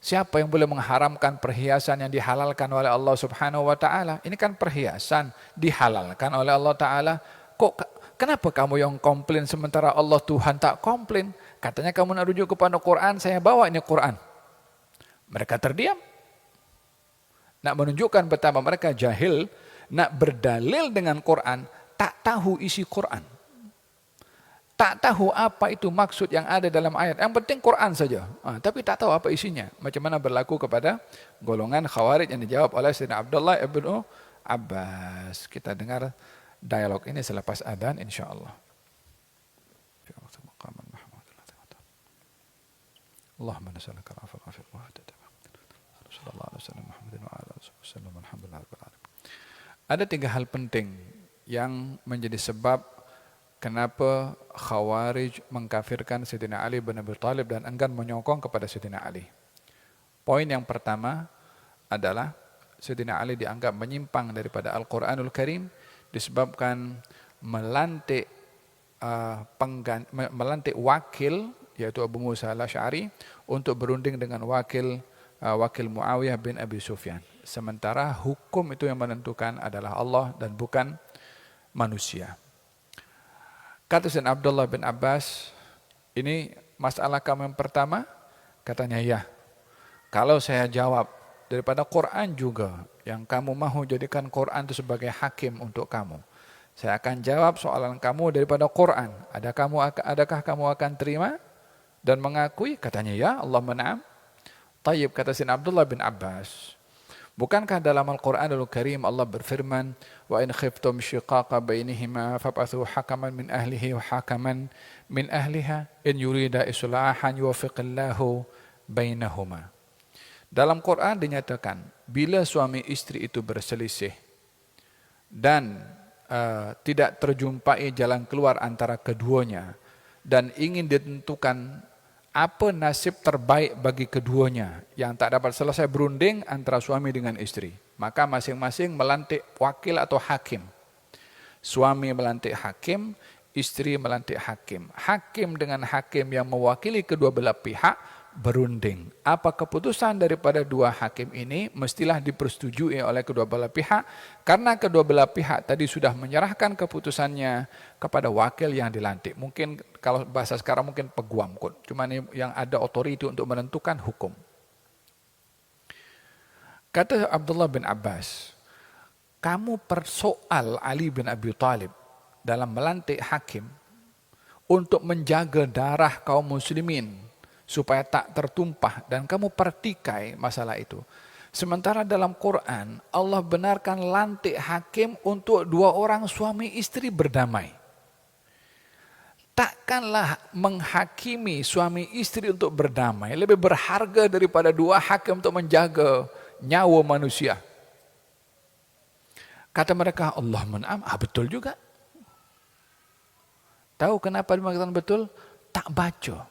Siapa yang boleh mengharamkan perhiasan yang dihalalkan oleh Allah Subhanahu wa taala? Ini kan perhiasan dihalalkan oleh Allah taala. Kenapa kamu yang komplain sementara Allah Tuhan tak komplain? Katanya kamu nak rujuk kepada Quran, saya bawa ini Quran. Mereka terdiam. Nak menunjukkan betapa mereka jahil, nak berdalil dengan Quran, tak tahu isi Quran. Tak tahu apa itu maksud yang ada dalam ayat. Yang penting Quran saja. Tapi tak tahu apa isinya. Macam mana berlaku kepada golongan Khawarij yang dijawab oleh Sayyidina Abdullah ibnu Abbas. Kita dengar dialog ini selepas adzan insyaAllah. Allahumma nas'aluka al-'afwa wal 'afiyata. Sallallahu alaihi wasallam Muhammadin wa ala alihi wasallam. Alhamdulillah. Ada 3 hal penting yang menjadi sebab kenapa Khawarij mengkafirkan Sayyidina Ali bin Abi Thalib dan enggan menyokong kepada Sayyidina Ali. Poin yang pertama adalah Sayyidina Ali dianggap menyimpang daripada Al-Quranul Karim disebabkan melantik wakil, yaitu Abu Musa al-Asy'ari, untuk berunding dengan wakil Muawiyah bin Abi Sufyan. Sementara hukum itu yang menentukan adalah Allah dan bukan manusia. Kata Sayyidina Abdullah bin Abbas, ini masalah kamu yang pertama? Katanya, ya. Kalau saya jawab daripada Quran juga, yang kamu mahu jadikan Quran itu sebagai hakim untuk kamu, saya akan jawab soalan kamu daripada Quran. Adakah kamu akan terima dan mengakui? Katanya, ya, Allah na'am. Tayyib, kata Sayyidina Abdullah bin Abbas, bukankah dalam Al-Quranul Karim Allah berfirman, wa in khiftum shiqaqa bainihima fab'athu hakaman min ahlihi wa hakaman min ahliha in yurida islahan yuwaffiqillahu bainahuma. Dalam Quran dinyatakan, bila suami istri itu berselisih dan tidak terjumpai jalan keluar antara keduanya dan ingin ditentukan apa nasib terbaik bagi keduanya yang tak dapat selesai berunding antara suami dengan istri, maka masing-masing melantik wakil atau hakim. Suami melantik hakim, istri melantik hakim. Hakim dengan hakim yang mewakili kedua belah pihak berunding. Apa keputusan daripada dua hakim ini mestilah dipersetujui oleh kedua belah pihak, karena kedua belah pihak tadi sudah menyerahkan keputusannya kepada wakil yang dilantik. Mungkin kalau bahasa sekarang mungkin peguam, cuma yang ada otoriti untuk menentukan hukum. Kata Abdullah bin Abbas, kamu persoal Ali bin Abi Thalib dalam melantik hakim untuk menjaga darah kaum muslimin supaya tak tertumpah, dan kamu pertikai masalah itu. Sementara dalam Quran Allah benarkan lantik hakim untuk dua orang suami istri berdamai. Takkanlah menghakimi suami istri untuk berdamai lebih berharga daripada dua hakim untuk menjaga nyawa manusia. Kata mereka, Allah men'am, betul juga. Tahu kenapa dikatakan betul? Tak baca,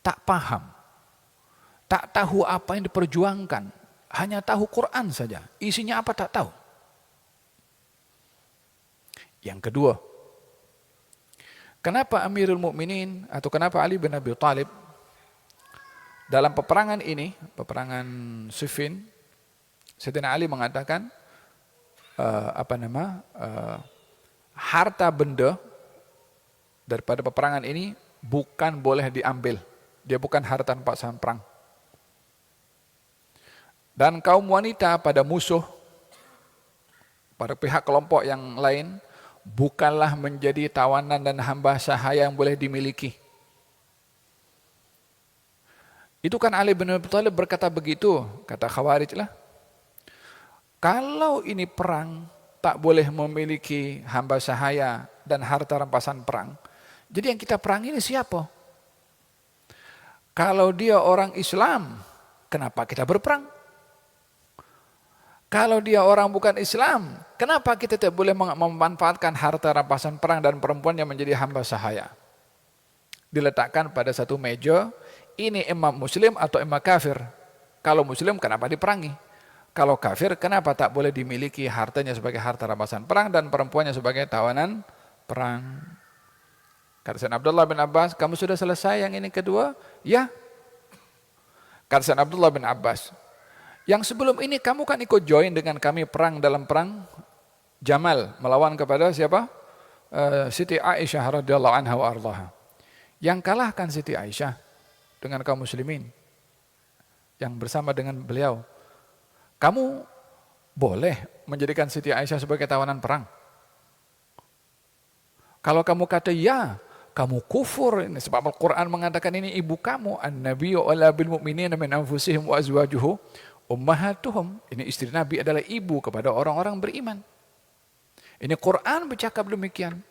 tak paham, tak tahu apa yang diperjuangkan. Hanya tahu Quran saja. Isinya apa tak tahu. Yang kedua, kenapa Amirul Mukminin atau kenapa Ali bin Abi Thalib dalam peperangan ini, peperangan Siffin, Sayyidina Ali mengatakan harta benda daripada peperangan ini bukan boleh diambil. Dia bukan harta rampasan perang. Dan kaum wanita pada musuh, pada pihak kelompok yang lain, bukanlah menjadi tawanan dan hamba sahaya yang boleh dimiliki. Itu kan Ali bin Abi Thalib berkata begitu, kata Khawarij lah. Kalau ini perang, tak boleh memiliki hamba sahaya dan harta rampasan perang. Jadi yang kita perang ini siapa? Kalau dia orang Islam, kenapa kita berperang? Kalau dia orang bukan Islam, kenapa kita tidak boleh memanfaatkan harta rampasan perang dan perempuan yang menjadi hamba sahaya? Diletakkan pada satu meja, ini imam muslim atau imam kafir. Kalau muslim kenapa diperangi? Kalau kafir kenapa tak boleh dimiliki hartanya sebagai harta rampasan perang dan perempuannya sebagai tawanan perang? Kata Sayyidina Abdullah bin Abbas, kamu sudah selesai yang ini kedua? Ya. Kata Sayyidina Abdullah bin Abbas, yang sebelum ini kamu kan ikut join dengan kami perang dalam perang Jamal, melawan kepada siapa? Siti Aisyah radhiyallahu anha wa ardhaha. Yang kalahkan Siti Aisyah dengan kaum muslimin yang bersama dengan beliau. Kamu boleh menjadikan Siti Aisyah sebagai tawanan perang? Kalau kamu kata ya, kamu kufur. Ini sebab Al-Quran mengatakan ini ibu kamu. An-Nabiyyu awla bil mu'minina min anfusihim wa azwajuhu ummahatuhum. Ini istri Nabi adalah ibu kepada orang-orang beriman. Ini Quran bercakap demikian.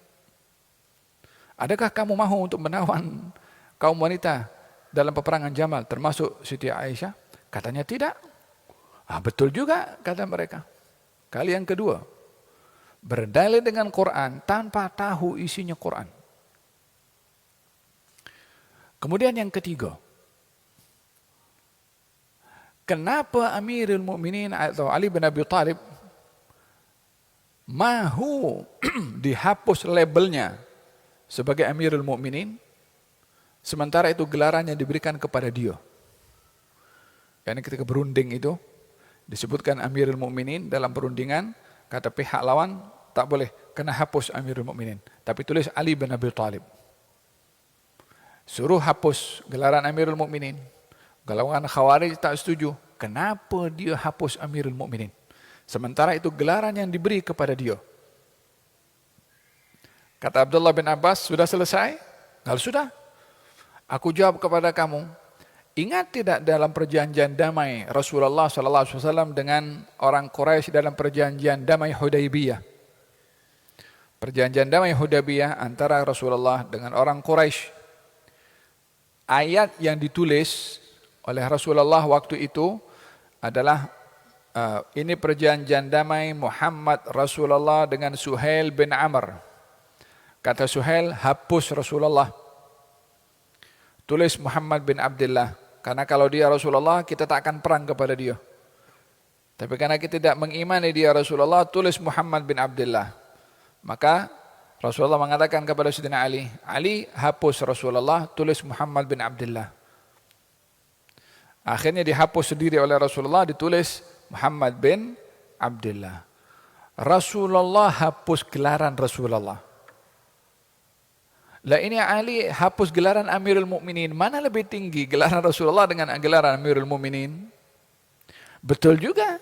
Adakah kamu mahu untuk menawan kaum wanita dalam peperangan Jamal termasuk Siti Aisyah? Katanya tidak. Betul juga kata mereka. Kali yang kedua, berdalil dengan Quran tanpa tahu isinya Quran. Kemudian yang ketiga, kenapa Amirul Mukminin atau Ali bin Abi Thalib mahu dihapus labelnya sebagai Amirul Mukminin, sementara itu gelarannya diberikan kepada dia. Yani ketika berunding itu disebutkan Amirul Mukminin dalam perundingan, kata pihak lawan tak boleh, kena hapus Amirul Mukminin, tapi tulis Ali bin Abi Thalib. Suruh hapus gelaran Amirul Mukminin. Golongan Khawarij tak setuju. Kenapa dia hapus Amirul Mukminin? Sementara itu gelaran yang diberi kepada dia. Kata Abdullah bin Abbas, sudah selesai? Kalau sudah, aku jawab kepada kamu, ingat tidak dalam perjanjian damai Rasulullah SAW dengan orang Quraisy dalam perjanjian damai Hudaybiyah? Perjanjian damai Hudaybiyah antara Rasulullah dengan orang Quraisy. Ayat yang ditulis oleh Rasulullah waktu itu adalah ini perjanjian damai Muhammad Rasulullah dengan Suhail bin Amr. Kata Suhail, hapus Rasulullah. Tulis Muhammad bin Abdullah. Karena kalau dia Rasulullah, kita tak akan perang kepada dia. Tapi karena kita tidak mengimani dia Rasulullah, tulis Muhammad bin Abdullah. Maka Rasulullah mengatakan kepada Sayyidina Ali, Ali hapus Rasulullah, tulis Muhammad bin Abdullah. Akhirnya dihapus sendiri oleh Rasulullah, ditulis Muhammad bin Abdullah. Rasulullah hapus gelaran Rasulullah. Lah ini Ali hapus gelaran Amirul Mukminin. Mana lebih tinggi, gelaran Rasulullah dengan gelaran Amirul Mukminin? Betul juga.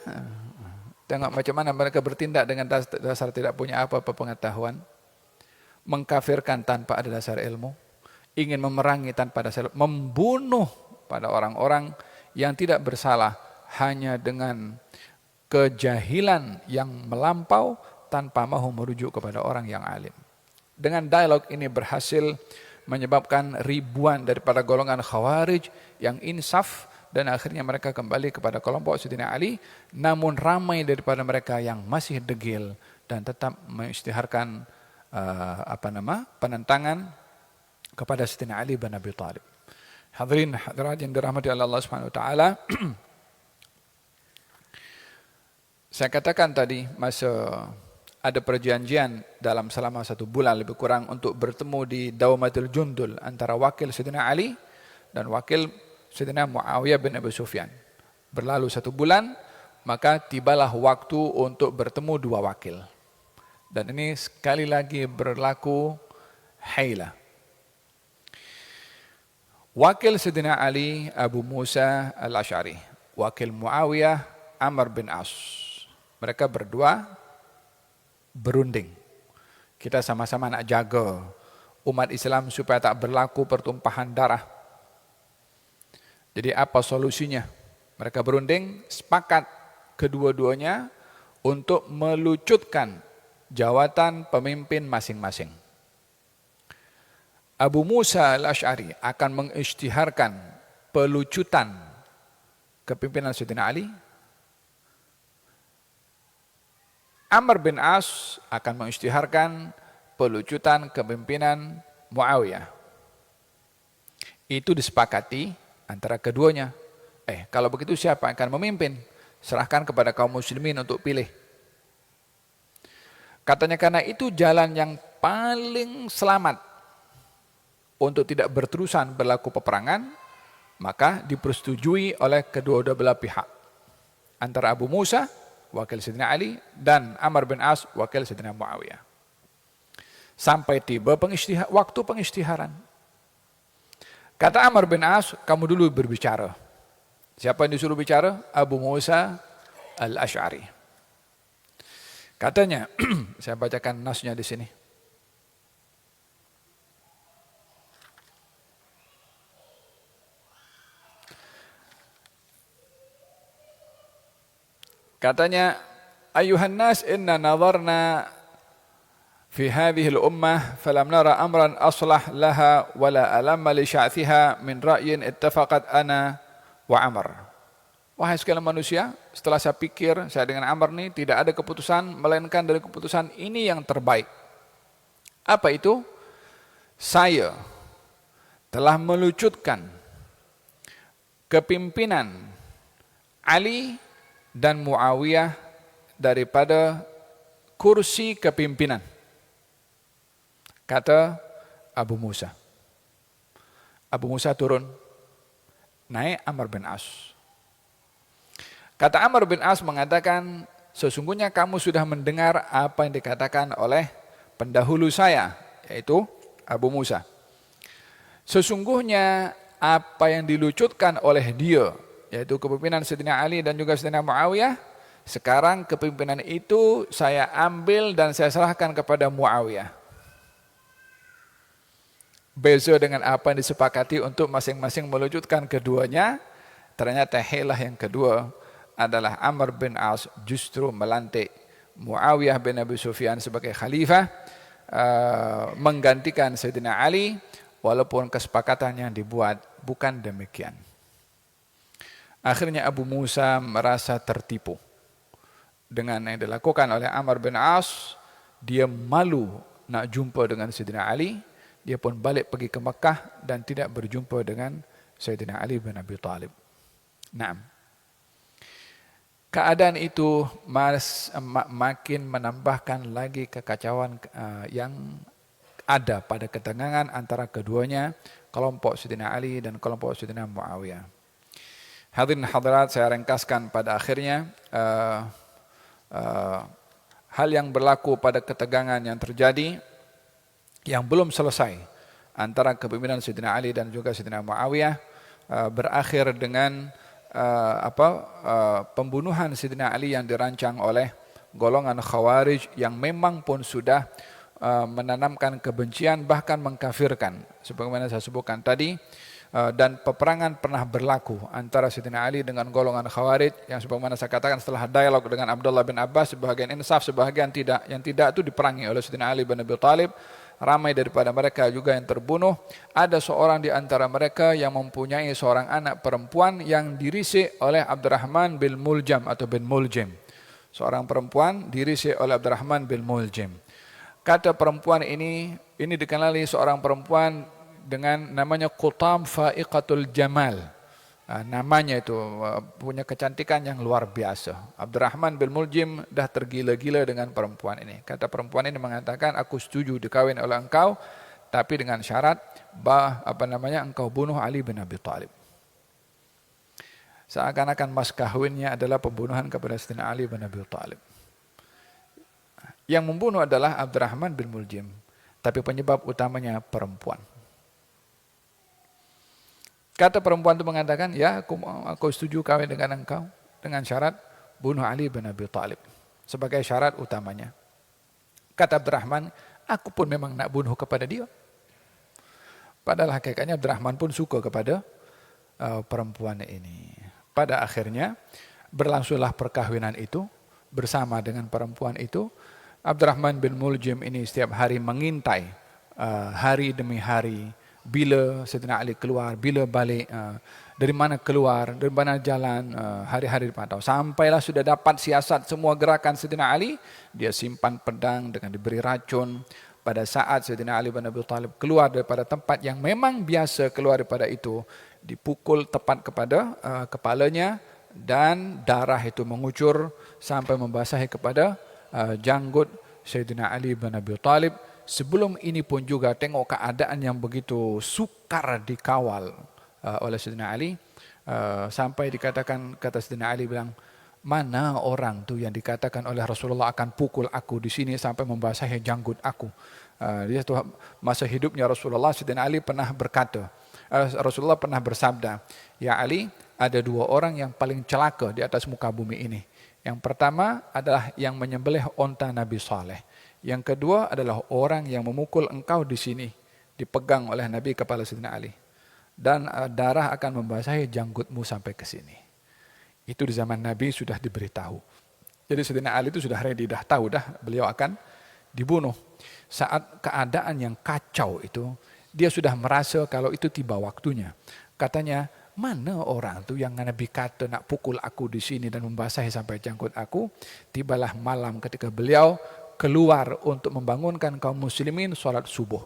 Tengok macam mana mereka bertindak dengan dasar tidak punya apa-apa pengetahuan. Mengkafirkan tanpa ada dasar ilmu. Ingin memerangi tanpa dasar ilmu. Membunuh pada orang-orang yang tidak bersalah hanya dengan kejahilan yang melampau tanpa mahu merujuk kepada orang yang alim. Dengan dialog ini berhasil menyebabkan ribuan daripada golongan Khawarij yang insaf dan akhirnya mereka kembali kepada kelompok Sayyidina Ali, namun ramai daripada mereka yang masih degil dan tetap mengisytiharkan penentangan kepada Sayyidina Ali bin Abi Thalib. Hadirin hadirat yang dirahmati Allah Subhanahu wa taala. Saya katakan tadi masa ada perjanjian dalam selama 1 bulan lebih kurang untuk bertemu di Daumatul Jundul antara wakil Sayyidina Ali dan wakil Sayyidina Muawiyah bin Abi Sufyan. Berlalu 1 bulan, maka tibalah waktu untuk bertemu 2 wakil. Dan ini sekali lagi berlaku hailah. Wakil Sayyidina Ali Abu Musa al-Ash'ari, wakil Muawiyah Amr bin As. Mereka berdua berunding. Kita sama-sama nak jaga umat Islam supaya tak berlaku pertumpahan darah. Jadi apa solusinya? Mereka berunding, sepakat kedua-duanya untuk melucutkan jawatan pemimpin masing-masing. Abu Musa al-Ash'ari akan mengisytiharkan pelucutan kepimpinan Sayyidina Ali. Amr bin As akan mengisytiharkan pelucutan kepimpinan Muawiyah. Itu disepakati antara keduanya. Kalau begitu siapa yang akan memimpin? Serahkan kepada kaum muslimin untuk pilih. Katanya karena itu jalan yang paling selamat untuk tidak berterusan berlaku peperangan, maka dipersetujui oleh kedua-dua belah pihak. Antara Abu Musa, wakil Sayyidina Ali, dan Amr bin As, wakil Sayyidina Muawiyah. Sampai tiba waktu pengisytiharan. Kata Amr bin As, kamu dulu berbicara. Siapa yang disuruh bicara? Abu Musa al-Ash'ari. Katanya, saya bacakan nasnya di sini. Katanya, ayuhan nas inna nazarna fi hadhihi al-ummah falam nara amran aslah laha wala alamma li sya'thiha min ra'yin ittafaqat ana wa Amr. Wahai sekalian manusia, setelah saya pikir, saya dengan Amr ini tidak ada keputusan melainkan dari keputusan ini yang terbaik. Apa itu? Saya telah melucutkan kepimpinan Ali dan Muawiyah daripada kursi kepimpinan. Kata Abu Musa. Abu Musa turun, naik Amr bin As. Kata Amr bin As mengatakan, sesungguhnya kamu sudah mendengar apa yang dikatakan oleh pendahulu saya, yaitu Abu Musa. Sesungguhnya apa yang dilucutkan oleh dia, yaitu kepimpinan Sayyidina Ali dan juga Sayyidina Muawiyah, sekarang kepimpinan itu saya ambil dan saya serahkan kepada Muawiyah. Beza dengan apa yang disepakati untuk masing-masing melucutkan keduanya, ternyata hilah yang kedua adalah Amr bin As justru melantik Muawiyah bin Abi Sufyan sebagai khalifah, menggantikan Sayyidina Ali, walaupun kesepakatan yang dibuat bukan demikian. Akhirnya Abu Musa merasa tertipu dengan yang dilakukan oleh Amr bin As. Dia malu nak jumpa dengan Sayyidina Ali. Dia pun balik pergi ke Mekah dan tidak berjumpa dengan Sayyidina Ali bin Abi Thalib. Naam. Keadaan itu makin menambahkan lagi kekacauan yang ada pada ketegangan antara keduanya, kelompok Sayyidina Ali dan kelompok Sayyidina Muawiyah. Hadirin hadirat, saya ringkaskan pada akhirnya hal yang berlaku pada ketegangan yang terjadi yang belum selesai antara kepemimpinan Sayyidina Ali dan juga Sayyidina Muawiyah berakhir dengan pembunuhan Sayyidina Ali yang dirancang oleh golongan Khawarij yang memang pun sudah menanamkan kebencian bahkan mengkafirkan sebagaimana saya sebutkan tadi. Dan peperangan pernah berlaku antara Sayyidina Ali dengan golongan Khawarij yang sebagaimana saya katakan setelah dialog dengan Abdullah bin Abbas, sebahagian insaf, sebahagian tidak. Yang tidak itu diperangi oleh Sayyidina Ali bin Abi Thalib. Ramai daripada mereka juga yang terbunuh. Ada seorang di antara mereka yang mempunyai seorang anak perempuan yang dirisik oleh Abdurrahman bin Muljam atau bin Muljim. Seorang perempuan dirisik oleh Abdurrahman bin Muljim. Kata perempuan ini dikenali seorang perempuan dengan namanya Qutam Fa'iqatul Jamal. Namanya itu punya kecantikan yang luar biasa. Abdurrahman bin Muljim dah tergila-gila dengan perempuan ini. Kata perempuan ini mengatakan, aku setuju dikawin oleh engkau, tapi dengan syarat engkau bunuh Ali bin Abi Thalib. Seakan-akan mas kawinnya adalah pembunuhan kepada Sayyidina Ali bin Abi Thalib. Yang membunuh adalah Abdurrahman bin Muljim, tapi penyebab utamanya perempuan. Kata perempuan itu mengatakan, ya aku setuju kawin dengan engkau, dengan syarat bunuh Ali bin Abi Thalib sebagai syarat utamanya. Kata Abdurrahman, aku pun memang nak bunuh kepada dia. Padahal hakikatnya Abdurrahman pun suka kepada perempuan ini. Pada akhirnya berlangsunglah perkahwinan itu bersama dengan perempuan itu. Abdurrahman bin Muljim ini setiap hari mengintai hari demi hari bila Sayyidina Ali keluar, bila balik, dari mana keluar, dari mana jalan, hari-hari dipantau. Sampailah sudah dapat siasat semua gerakan Sayyidina Ali, dia simpan pedang dengan diberi racun. Pada saat Sayyidina Ali bin Abi Thalib keluar daripada tempat yang memang biasa keluar daripada itu, dipukul tepat kepada kepalanya dan darah itu mengucur sampai membasahi kepada janggut Sayyidina Ali bin Abi Thalib. Sebelum ini pun juga tengok keadaan yang begitu sukar dikawal oleh Sayyidina Ali, sampai dikatakan, kata Sayyidina Ali bilang, mana orang tu yang dikatakan oleh Rasulullah akan pukul aku di sini sampai membasahi janggut aku. Dia tu masa hidupnya Rasulullah, Sayyidina Ali pernah berkata, Rasulullah pernah bersabda, ya Ali, ada dua orang yang paling celaka di atas muka bumi ini. Yang pertama adalah yang menyembelih onta Nabi Saleh. Yang kedua adalah orang yang memukul engkau di sini, dipegang oleh Nabi kepala Sayyidina Ali. Dan darah akan membasahi janggutmu sampai ke sini. Itu di zaman Nabi sudah diberitahu. Jadi Sayyidina Ali itu sudah ready, dah tahu dah beliau akan dibunuh. Saat keadaan yang kacau itu, dia sudah merasa kalau itu tiba waktunya. Katanya, mana orang tu yang Nabi kata nak pukul aku di sini dan membasahi sampai janggut aku. Tibalah malam ketika beliau keluar untuk membangunkan kaum muslimin solat subuh.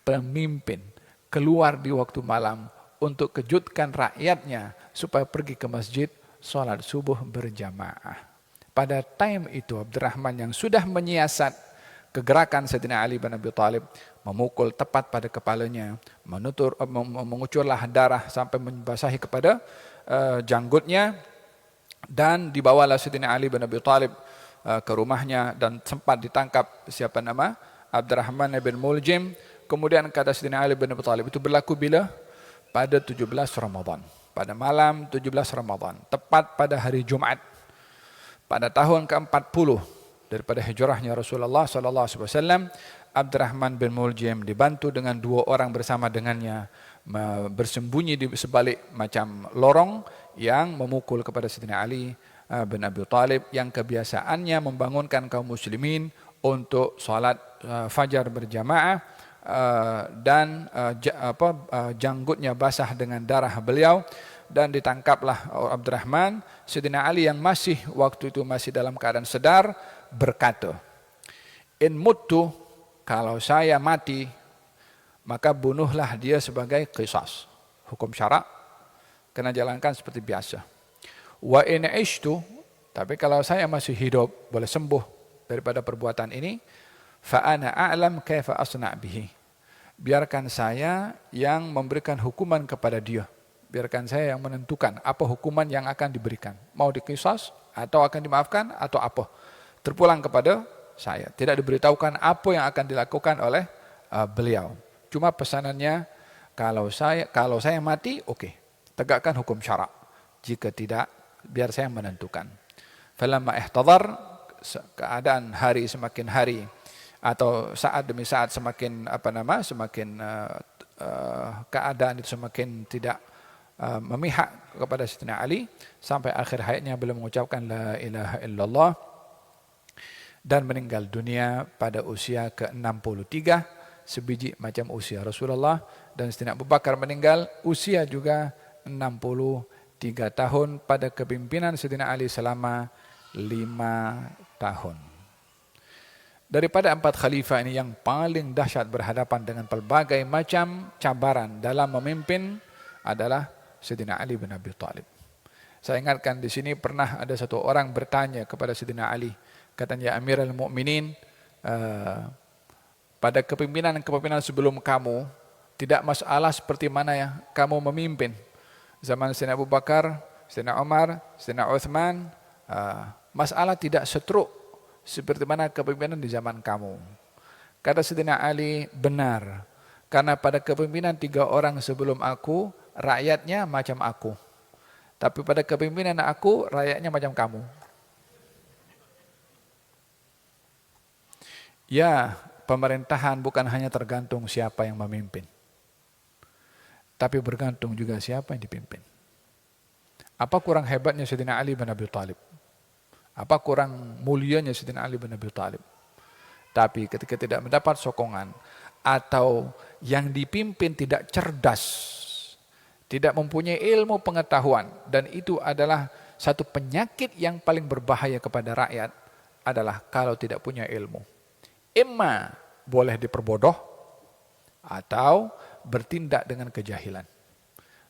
Pemimpin keluar di waktu malam untuk kejutkan rakyatnya supaya pergi ke masjid solat subuh berjamaah. Pada time itu Abdurrahman yang sudah menyiasat kegerakan Sayyidina Ali bin Abi Thalib memukul tepat pada kepalanya, mengucurlah darah sampai membasahi kepada janggutnya, dan dibawalah Sayyidina Ali bin Abi Thalib ke rumahnya dan sempat ditangkap Abdurrahman bin Muljim. Kemudian kata Sayyidina Ali bin Abi Thalib, itu berlaku bila? Pada 17 Ramadan. Pada malam 17 Ramadan, tepat pada hari Jumat, pada tahun ke-40 daripada hijrahnya Rasulullah SAW, Abdurrahman bin Muljim dibantu dengan dua orang bersama dengannya bersembunyi di sebalik macam lorong yang memukul kepada Sayyidina Ali bin Abi Thalib yang kebiasaannya membangunkan kaum muslimin untuk salat fajar berjamaah, dan janggutnya basah dengan darah beliau. Dan ditangkaplah Abdurrahman. Sayyidina Ali yang waktu itu masih dalam keadaan sedar berkata, in mutu, kalau saya mati maka bunuhlah dia sebagai qisas, hukum syarak, kena jalankan seperti biasa. Wa in ishtu, tapi kalau saya masih hidup boleh sembuh daripada perbuatan ini, fa ana a'lam kaifa asna' bihi, biarkan saya yang memberikan hukuman kepada dia. Biarkan saya yang menentukan apa hukuman yang akan diberikan. Mau dikisas atau akan dimaafkan atau apa. Terpulang kepada saya. Tidak diberitahukan apa yang akan dilakukan oleh beliau. Cuma pesanannya, kalau saya mati, oke, tegakkan hukum syarak. Jika tidak, biar saya menentukan. Falamma ihtadar, keadaan hari semakin hari atau saat demi saat semakin keadaan itu semakin tidak memihak kepada Sayyidina Ali, sampai akhir hayatnya beliau mengucapkan la ilaha illallah dan meninggal dunia pada usia ke-63, sebiji macam usia Rasulullah. Dan Sayyidina Abu Bakar meninggal usia juga 63 tahun pada kepimpinan Sayyidina Ali selama 5 tahun. Daripada 4 khalifah ini, yang paling dahsyat berhadapan dengan pelbagai macam cabaran dalam memimpin adalah Sayyidina Ali bin Abi Thalib. Saya ingatkan di sini pernah ada satu orang bertanya kepada Sayyidina Ali, katanya, ya Amirul Mukminin, pada kepemimpinan sebelum kamu, tidak masalah seperti mana ya kamu memimpin. Zaman Sayyidina Abu Bakar, Sayyidina Umar, Sayyidina Uthman, masalah tidak setruk seperti mana kepemimpinan di zaman kamu. Kata Sayyidina Ali, benar. Karena pada kepemimpinan 3 orang sebelum aku, rakyatnya macam aku. Tapi pada kepemimpinan aku, rakyatnya macam kamu. Ya, pemerintahan bukan hanya tergantung siapa yang memimpin, tapi bergantung juga siapa yang dipimpin. Apa kurang hebatnya Sayyidina Ali bin Abi Thalib? Apa kurang mulianya Sayyidina Ali bin Abi Thalib? Tapi ketika tidak mendapat sokongan, atau yang dipimpin tidak cerdas, tidak mempunyai ilmu pengetahuan, dan itu adalah satu penyakit yang paling berbahaya kepada rakyat, adalah kalau tidak punya ilmu. Imma boleh diperbodoh, atau bertindak dengan kejahilan.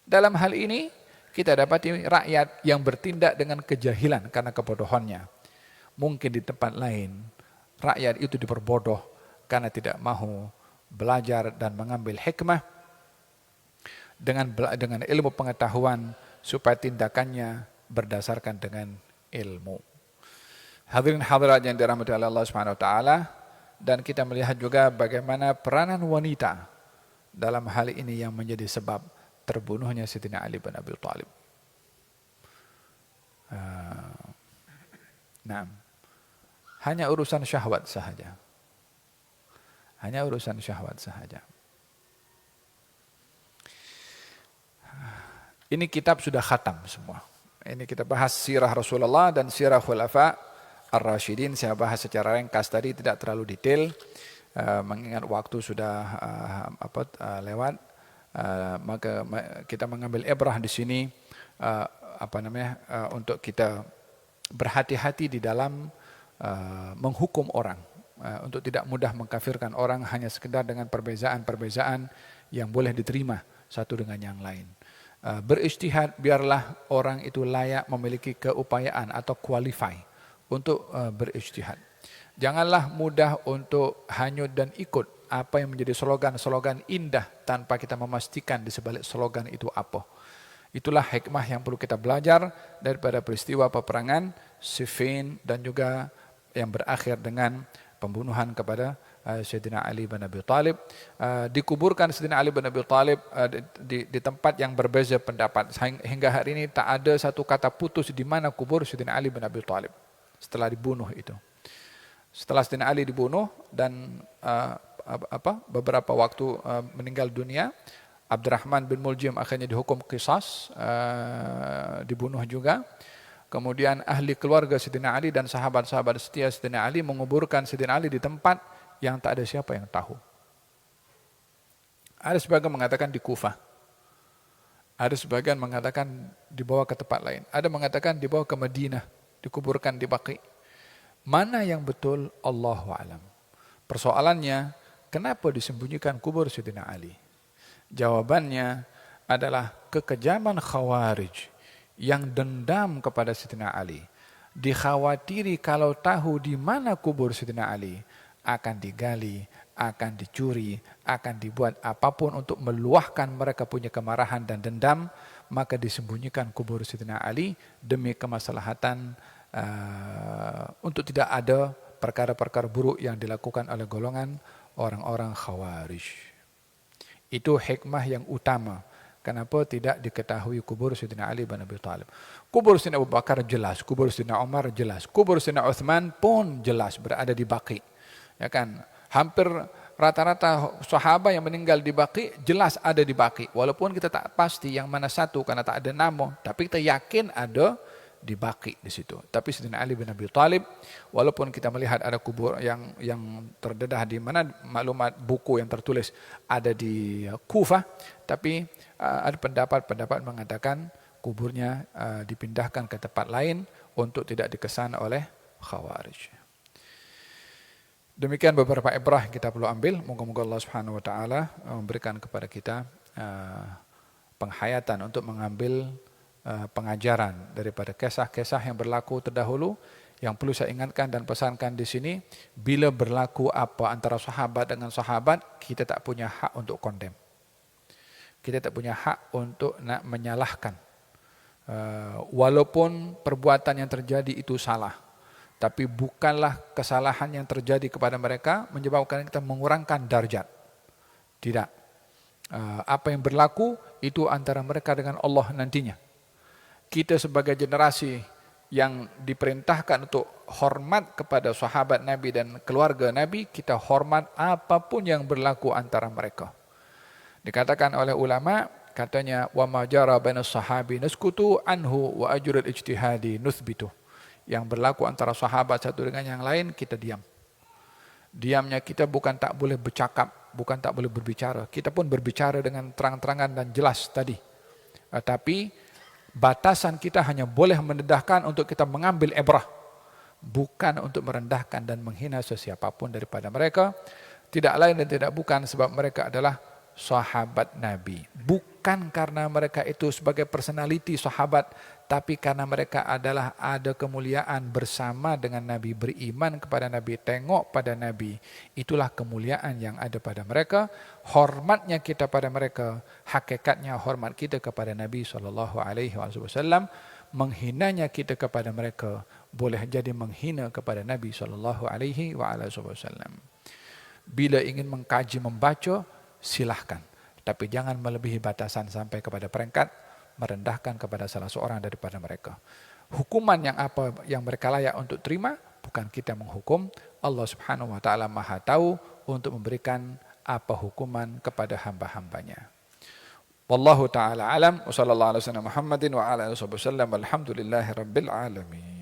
Dalam hal ini, kita dapati rakyat yang bertindak dengan kejahilan karena kebodohannya. Mungkin di tempat lain, rakyat itu diperbodoh karena tidak mahu belajar dan mengambil hikmah dengan ilmu pengetahuan, supaya tindakannya berdasarkan dengan ilmu. Hadirin hadirat yang dirahmati oleh Allah Subhanahu wa taala, dan kita melihat juga bagaimana peranan wanita dalam hal ini yang menjadi sebab terbunuhnya Sayyidina Ali bin Abi Thalib. Nah, hanya urusan syahwat sahaja. Hanya urusan syahwat sahaja. Ini kitab sudah khatam semua. Ini kita bahas sirah Rasulullah dan sirah Khulafa Ar-Rasyidin. Saya bahas secara ringkas tadi, tidak terlalu detail. Mengingat waktu sudah lewat, maka kita mengambil ibrah di sini, untuk kita berhati-hati di dalam menghukum orang, untuk tidak mudah mengkafirkan orang hanya sekedar dengan perbezaan-perbezaan yang boleh diterima satu dengan yang lain. Berijtihad, biarlah orang itu layak memiliki keupayaan atau qualify untuk berijtihad. Janganlah mudah untuk hanyut dan ikut apa yang menjadi slogan-slogan indah tanpa kita memastikan di sebalik slogan itu apa. Itulah hikmah yang perlu kita belajar daripada peristiwa peperangan Siffin dan juga yang berakhir dengan pembunuhan kepada Sayyidina Ali bin Abi Thalib. Dikuburkan Sayyidina Ali bin Abi Thalib di tempat yang berbeza pendapat. Hingga hari ini tak ada satu kata putus di mana kubur Sayyidina Ali bin Abi Thalib setelah dibunuh itu. Setelah Sayyidina Ali dibunuh dan beberapa waktu meninggal dunia, Abdurrahman bin Muljim akhirnya dihukum qisas, dibunuh juga. Kemudian ahli keluarga Sayyidina Ali dan sahabat-sahabat setia Sayyidina Ali menguburkan Sayyidina Ali di tempat yang tak ada siapa yang tahu. Ada sebagian mengatakan di Kufah. Ada sebagian mengatakan dibawa ke tempat lain. Ada mengatakan dibawa ke Madinah, dikuburkan di Baqi. Mana yang betul? Allahu a'lam. Persoalannya, kenapa disembunyikan kubur Sayyidina Ali? Jawabannya adalah kekejaman Khawarij yang dendam kepada Sayyidina Ali. Dikhawatiri kalau tahu di mana kubur Sayyidina Ali, akan digali, akan dicuri, akan dibuat apapun untuk meluahkan mereka punya kemarahan dan dendam, maka disembunyikan kubur Sayyidina Ali demi kemaslahatan, untuk tidak ada perkara-perkara buruk yang dilakukan oleh golongan orang-orang Khawarij. Itu hikmah yang utama. Kenapa tidak diketahui kubur Sayyidina Ali bin Abi Thalib. Kubur Sayyidina Abu Bakar jelas, kubur Sayyidina Umar jelas, kubur Sayyidina Uthman pun jelas berada di Baqi. Ya kan? Hampir rata-rata sahabat yang meninggal di Baqi jelas ada di Baqi. Walaupun kita tak pasti yang mana satu karena tak ada nama, tapi kita yakin ada di Baqi di situ. Tapi Sayyidina Ali bin Abi Thalib, walaupun kita melihat ada kubur yang terdedah di mana, maklumat buku yang tertulis ada di Kufah, tapi ada pendapat mengatakan kuburnya dipindahkan ke tempat lain untuk tidak dikesan oleh Khawarij. Demikian beberapa ibrah yang kita perlu ambil. Moga-moga Allah Subhanahu wa taala memberikan kepada kita penghayatan untuk mengambil pengajaran daripada kisah-kisah yang berlaku terdahulu. Yang perlu saya ingatkan dan pesankan di sini, bila berlaku apa antara sahabat dengan sahabat, kita tak punya hak untuk condemn. Kita tak punya hak untuk nak menyalahkan. Walaupun perbuatan yang terjadi itu salah, tapi bukanlah kesalahan yang terjadi kepada mereka menyebabkan kita mengurangkan darjat. Tidak. Apa yang berlaku itu antara mereka dengan Allah nantinya. Kita sebagai generasi yang diperintahkan untuk hormat kepada sahabat Nabi dan keluarga Nabi, kita hormat apapun yang berlaku antara mereka. Dikatakan oleh ulama, katanya wa ma jara bainas sahabi naskutu anhu wa ajrul ijtihadi nuthbitu. Yang berlaku antara sahabat satu dengan yang lain, kita diam. Diamnya kita bukan tak boleh bercakap, bukan tak boleh berbicara. Kita pun berbicara dengan terang-terangan dan jelas tadi. Tapi batasan kita hanya boleh mendedahkan untuk kita mengambil ibrah, bukan untuk merendahkan dan menghina sesiapapun daripada mereka. Tidak lain dan tidak bukan sebab mereka adalah sahabat Nabi. Bukan karena mereka itu sebagai personality sahabat, tapi karena mereka adalah ada kemuliaan bersama dengan Nabi, beriman kepada Nabi, tengok pada Nabi. Itulah kemuliaan yang ada pada mereka. Hormatnya kita pada mereka, hakikatnya hormat kita kepada Nabi SAW. Menghinanya kita kepada mereka, boleh jadi menghina kepada Nabi SAW. Bila ingin mengkaji, membaca, silahkan. Tapi jangan melebihi batasan sampai kepada peringkat merendahkan kepada salah seorang daripada mereka. Hukuman yang apa yang mereka layak untuk terima, bukan kita menghukum. Allah Subhanahu wa taala Maha tahu untuk memberikan apa hukuman kepada hamba-hambanya. Wallahu taala alam wa sallallahu alaihi wasallam Muhammadin wa ala alihi wasallam walhamdulillahi rabbil alamin.